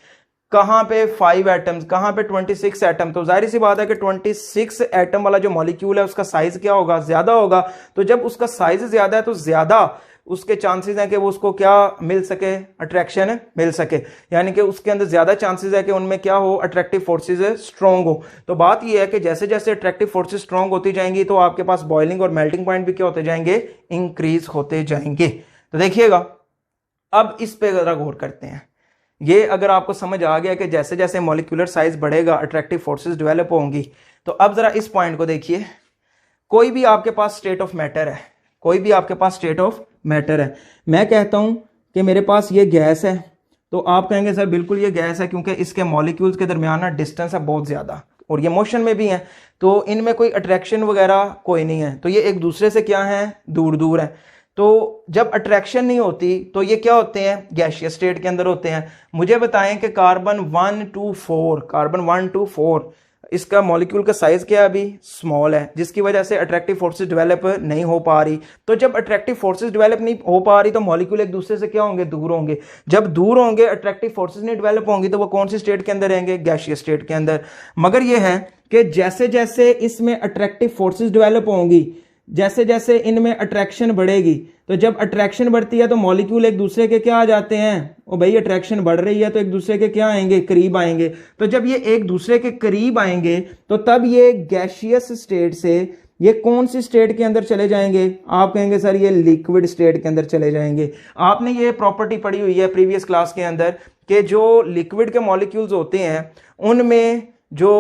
कहां पे 5 एटम्स, कहां पे 26 एटम, तो जाहिर सी बात है कि 26 एटम वाला जो मॉलिक्यूल है उसका साइज क्या होगा, ज्यादा होगा। तो जब उसका साइज ज्यादा है तो ज्यादा उसके चांसेस हैं कि वो उसको क्या मिल सके, अट्रैक्शन मिल सके, यानी कि उसके अंदर ज्यादा चांसेस है कि उनमें क्या हो, अट्रैक्टिव फोर्सेस स्ट्रॉन्ग हो। तो बात ये है कि जैसे जैसे अट्रैक्टिव फोर्सेस स्ट्रॉन्ग होती जाएंगी तो आपके पास बॉइलिंग और मेल्टिंग पॉइंट भी क्या होते जाएंगे, इंक्रीज होते जाएंगे। तो देखिएगा अब इस पे जरा गौर करते हैं। ये अगर आपको समझ आ गया कि जैसे जैसे मॉलिक्यूलर साइज बढ़ेगा अट्रैक्टिव फोर्सेस डेवलप होंगी, तो अब जरा इस पॉइंट को देखिए। कोई भी आपके पास स्टेट ऑफ मैटर है, कोई भी आपके पास स्टेट ऑफ मैटर है, मैं कहता हूं कि मेरे पास ये गैस है, तो आप कहेंगे सर बिल्कुल ये गैस है क्योंकि इसके मॉलिक्यूल्स के दरमियान ना डिस्टेंस है बहुत ज्यादा और ये मोशन में भी है, तो इनमें कोई अट्रैक्शन वगैरह कोई नहीं है, तो ये एक दूसरे से क्या है, दूर दूर है। तो जब अट्रैक्शन नहीं होती तो ये क्या होते हैं, गैसियस स्टेट के अंदर होते हैं। मुझे बताएं कि कार्बन 1 to 4 इसका मॉलिक्यूल का साइज क्या है, अभी स्मॉल है, जिसकी वजह से अट्रैक्टिव फोर्सेस डेवलप नहीं हो पा रही। तो जब अट्रैक्टिव फोर्सेस डेवलप नहीं हो पा रही तो मॉलिक्यूल एक दूसरे से क्या होंगे, दूर होंगे। जब दूर होंगे, अट्रैक्टिव फोर्सेस नहीं डेवलप होंगी, तो वो कौन सी स्टेट के अंदर रहेंगे, गैसियस स्टेट के अंदर। मगर ये है कि जैसे जैसे इसमें अट्रैक्टिव फोर्सेस डेवलप होंगी, जैसे जैसे इनमें अट्रैक्शन बढ़ेगी, तो जब अट्रैक्शन बढ़ती है तो मॉलिक्यूल एक दूसरे के क्या आ जाते हैं, ओ भाई अट्रैक्शन बढ़ रही है तो एक दूसरे के क्या आएंगे, करीब आएंगे। तो जब ये एक दूसरे के करीब आएंगे तो तब ये गैसियस स्टेट से ये कौन सी स्टेट के अंदर चले जाएंगे, आप कहेंगे सर ये लिक्विड स्टेट के अंदर चले जाएंगे। आपने ये प्रॉपर्टी पढ़ी हुई है प्रीवियस क्लास के अंदर कि जो लिक्विड के मॉलिक्यूल्स होते हैं उनमें जो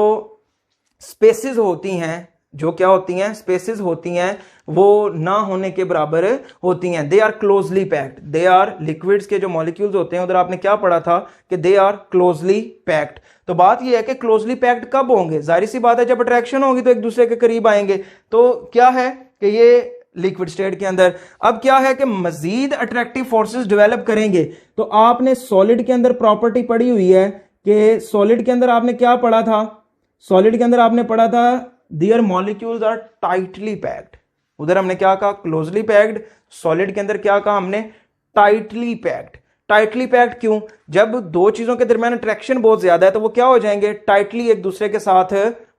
स्पेसिस होती हैं, जो क्या होती हैं, स्पेसिस होती हैं, वो ना होने के बराबर होती हैं। They are closely packed, they are liquids के जो मॉलिक्यूल्स होते हैं उधर आपने क्या पढ़ा था कि दे आर क्लोजली पैक्ड। तो बात ये है कि क्लोजली पैक्ड कब होंगे, जाहिर सी बात है जब अट्रैक्शन होगी तो एक दूसरे के करीब आएंगे। तो क्या है कि ये लिक्विड स्टेट के अंदर। अब क्या है कि मजीद अट्रैक्टिव फोर्सेस डेवलप करेंगे। तो आपने सॉलिड के अंदर प्रॉपर्टी पढ़ी हुई है कि सॉलिड के अंदर आपने क्या पढ़ा था, सॉलिड के अंदर आपने पढ़ा था their molecules are tightly packed. उधर हमने क्या कहा, क्लोजली पैक्ड। सॉलिड के अंदर क्या कहा हमने, टाइटली पैक्ड। टाइटली पैक्ड क्यों, जब दो चीजों के दरमियान अट्रैक्शन बहुत ज्यादा है तो वो क्या हो जाएंगे, टाइटली एक दूसरे के साथ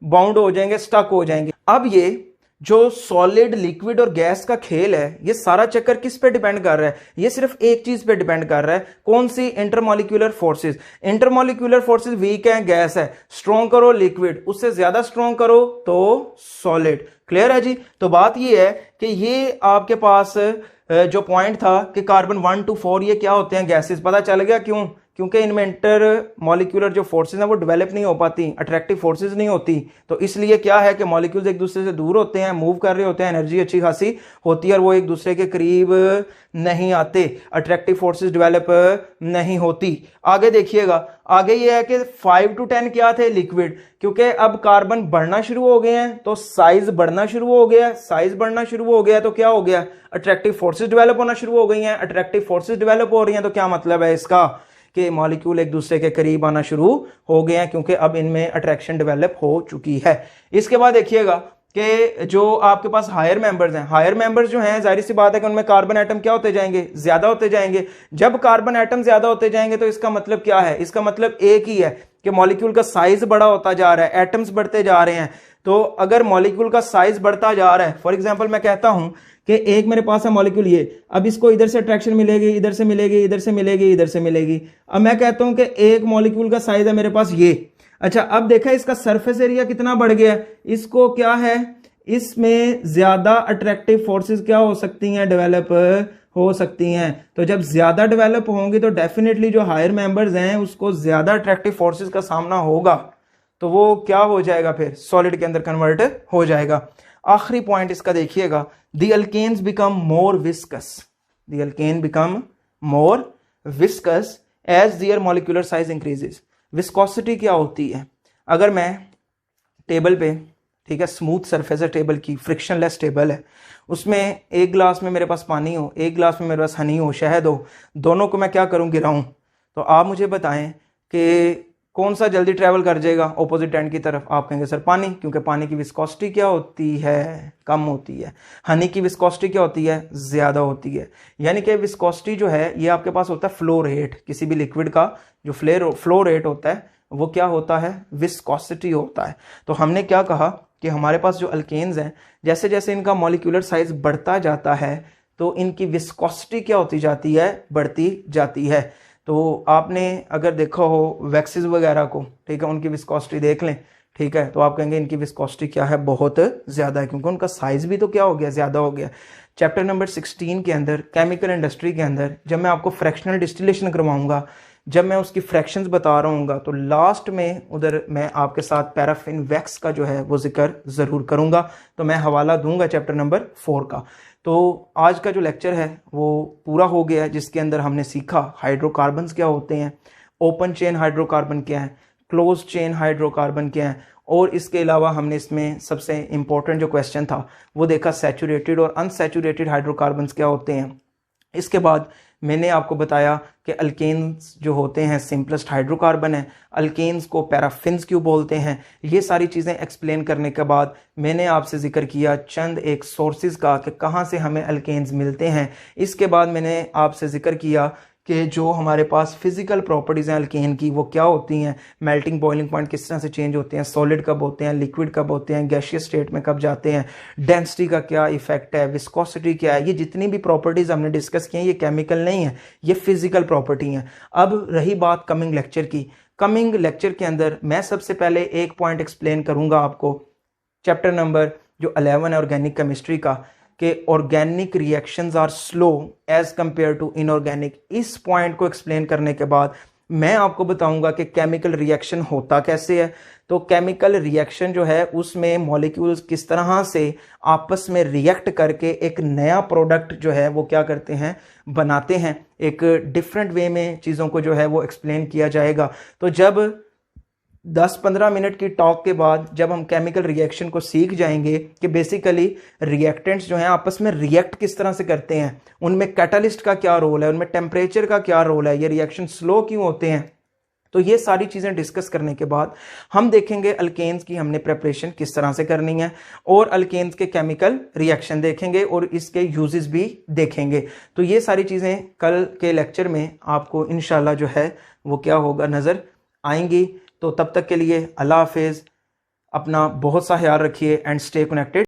बाउंड हो जाएंगे, स्टक हो जाएंगे। अब ये जो सॉलिड, लिक्विड और गैस का खेल है, ये सारा चक्कर किस पे डिपेंड कर रहा है, ये सिर्फ एक चीज पे डिपेंड कर रहा है, कौन सी, intermolecular forces. Intermolecular forces weak है, गैस है, स्ट्रॉन्ग करो लिक्विड, उससे ज्यादा स्ट्रॉन्ग करो तो सॉलिड। क्लियर है जी। तो बात ये है कि ये आपके पास जो पॉइंट था कि कार्बन 1 to 4 ये क्या होते हैं, गैसेस, पता चल गया क्यों, क्योंकि इनमें इंटर मॉलिक्यूलर जो फोर्सेज हैं वो डेवलप नहीं हो पाती, अट्रैक्टिव फोर्सेज नहीं होती। तो इसलिए क्या है कि मॉलिक्यूल्स एक दूसरे से दूर होते हैं, मूव कर रहे होते हैं, एनर्जी अच्छी खासी होती है और वो एक दूसरे के करीब नहीं आते, अट्रैक्टिव फोर्सेज डेवलप नहीं होती। आगे देखिएगा, आगे ये है कि 5 to 10 क्या थे, लिक्विड, क्योंकि अब कार्बन बढ़ना शुरू हो गए हैं तो साइज बढ़ना शुरू हो गया, साइज बढ़ना शुरू हो गया तो क्या हो गया, अट्रैक्टिव फोर्सेज डेवलप होना शुरू हो गई हैं। अट्रैक्टिव फोर्सेज डेवलप हो रही हैं तो क्या मतलब है इसका कि मॉलिक्यूल एक दूसरे के करीब आना शुरू हो गए हैं, क्योंकि अब इनमें अट्रैक्शन डेवलप हो चुकी है। इसके बाद देखिएगा कि जो आपके पास हायर मेंबर्स हैं, हायर मेंबर्स जो हैं जाहिर सी बात है कि उनमें कार्बन एटम क्या होते जाएंगे, ज्यादा होते जाएंगे। जब कार्बन एटम ज्यादा होते जाएंगे तो इसका मतलब क्या है, इसका मतलब एक ही है कि मॉलिक्यूल का साइज बड़ा होता जा रहा है, एटम्स बढ़ते जा रहे हैं। तो अगर मॉलिक्यूल का साइज बढ़ता जा रहा है, फॉर एग्जांपल मैं कहता हूं कि एक मेरे पास है मॉलिक्यूल ये, अब इसको इधर से अट्रैक्शन मिलेगी, इधर से मिलेगी, इधर से मिलेगी, इधर से मिलेगी। अब मैं कहता हूं कि एक मॉलिक्यूल का साइज है मेरे पास ये। अच्छा, अब देखा इसका सरफेस एरिया कितना बढ़ गया, इसको क्या है, इसमें ज्यादा अट्रैक्टिव फोर्सेस क्या हो सकती हैं, डेवलप हो सकती हैं। तो जब ज्यादा डेवलप होंगी तो डेफिनेटली जो हायर मेंबर्स हैं उसको ज्यादा अट्रैक्टिव फोर्सेस का सामना होगा, तो वो क्या हो जाएगा, फिर सॉलिड के अंदर कन्वर्ट हो जाएगा। आखिरी पॉइंट इसका देखिएगा, the alkanes become more viscous, the alkane become more viscous as their molecular size increases. Viscosity क्या होती है, अगर मैं टेबल पे, ठीक है, स्मूथ सरफेस है टेबल की, फ्रिक्शनलेस टेबल है, उसमें एक ग्लास में मेरे पास पानी हो, एक ग्लास में मेरे पास हनी हो, शहद हो, दोनों को मैं क्या करूं, गिराऊं, तो आप मुझे बताएं कि कौन सा जल्दी ट्रैवल कर जाएगा ऑपोजिट एंड की तरफ। आप कहेंगे सर पानी, क्योंकि पानी की विस्कोसिटी क्या होती है, कम होती है। हनी की विस्कोसिटी क्या होती है, ज्यादा होती है। यानी कि विस्कोसिटी जो है ये आपके पास होता है फ्लो रेट, किसी भी लिक्विड का जो फ्लो रेट होता है वो क्या होता है, विस्कोसिटी होता है। तो हमने क्या कहा कि हमारे पास जो अल्केन्स हैं, जैसे जैसे इनका मॉलिक्यूलर साइज बढ़ता जाता है तो इनकी विस्कोसिटी क्या होती जाती है, बढ़ती जाती है। तो आपने अगर देखा हो वैक्सेस वगैरह को, ठीक है, उनकी विस्कोसिटी देख लें, ठीक है, तो आप कहेंगे इनकी विस्कोसिटी क्या है, बहुत ज्यादा है, क्योंकि उनका साइज भी तो क्या हो गया, ज्यादा हो गया। चैप्टर नंबर 16 के अंदर केमिकल इंडस्ट्री के अंदर जब मैं आपको फ्रैक्शनल डिस्टिलेशन करवाऊंगा, जब मैं उसकी फ्रैक्शंस बता रहा हूँ तो लास्ट में उधर मैं आपके साथ पैराफिन वैक्स का जो है वो जिक्र ज़रूर करूँगा, तो मैं हवाला दूंगा चैप्टर नंबर 4 का। तो आज का जो लेक्चर है वो पूरा हो गया है, जिसके अंदर हमने सीखा हाइड्रोकार्बन्स क्या होते हैं, ओपन चेन हाइड्रोकार्बन क्या है, क्लोज चेन हाइड्रोकार्बन क्या है, और इसके अलावा हमने इसमें सबसे इम्पोर्टेंट जो क्वेश्चन था वो देखा सैचुरेटेड और अनसैचुरेटेड हाइड्रोकार्बन्स क्या होते हैं। इसके बाद मैंने आपको बताया कि अल्केन्स जो होते हैं सिंपलेस्ट हाइड्रोकार्बन है, अल्केन्स को पैराफिन्स क्यों बोलते हैं। ये सारी चीज़ें एक्सप्लेन करने के बाद मैंने आपसे जिक्र किया चंद एक सोर्सेज का कि कहाँ से हमें अल्केन्स मिलते हैं। इसके बाद मैंने आपसे जिक्र किया कि जो हमारे पास फिजिकल प्रॉपर्टीज़ हैं अल्केन की वो क्या होती हैं, मेल्टिंग बॉइलिंग पॉइंट किस तरह से चेंज होते हैं, सॉलिड कब होते हैं, लिक्विड कब होते हैं, गैशियस स्टेट में कब जाते हैं, डेंसिटी का क्या इफेक्ट है, विस्कोसिटी क्या है। ये जितनी भी प्रॉपर्टीज़ हमने डिस्कस की हैं ये केमिकल नहीं है, ये फिजिकल प्रॉपर्टी हैं। अब रही बात कमिंग लेक्चर की, कमिंग लेक्चर के अंदर मैं सबसे पहले एक पॉइंट एक्सप्लेन करूंगा आपको, चैप्टर नंबर जो 11 है ऑर्गेनिक केमिस्ट्री का, कि organic reactions are slow as compare to inorganic. इस पॉइंट को एक्सप्लेन करने के बाद मैं आपको बताऊंगा कि केमिकल रिएक्शन होता कैसे है। तो केमिकल रिएक्शन जो है उसमें मॉलिक्यूल्स किस तरह से आपस में रिएक्ट करके एक नया प्रोडक्ट जो है वो क्या करते हैं, बनाते हैं। एक डिफरेंट वे में चीज़ों को जो है वो एक्सप्लेन किया जाएगा। तो जब 10-15 मिनट की टॉक के बाद जब हम केमिकल रिएक्शन को सीख जाएंगे कि बेसिकली रिएक्टेंट्स जो हैं आपस में रिएक्ट किस तरह से करते हैं, उनमें कैटालिस्ट का क्या रोल है, उनमें टेम्परेचर का क्या रोल है, ये रिएक्शन स्लो क्यों होते हैं, तो ये सारी चीज़ें डिस्कस करने के बाद हम देखेंगे अल्केन्स की हमने प्रिपरेशन किस तरह से करनी है और अल्केन्स के केमिकल रिएक्शन देखेंगे और इसके यूजेस भी देखेंगे। तो ये सारी चीज़ें कल के लेक्चर में आपको इंशाल्लाह जो है वो क्या होगा नज़र आएंगी। तो तब तक के लिए अल्लाह हाफिज़, अपना बहुत सा ख्याल रखिए एंड स्टे कनेक्टेड।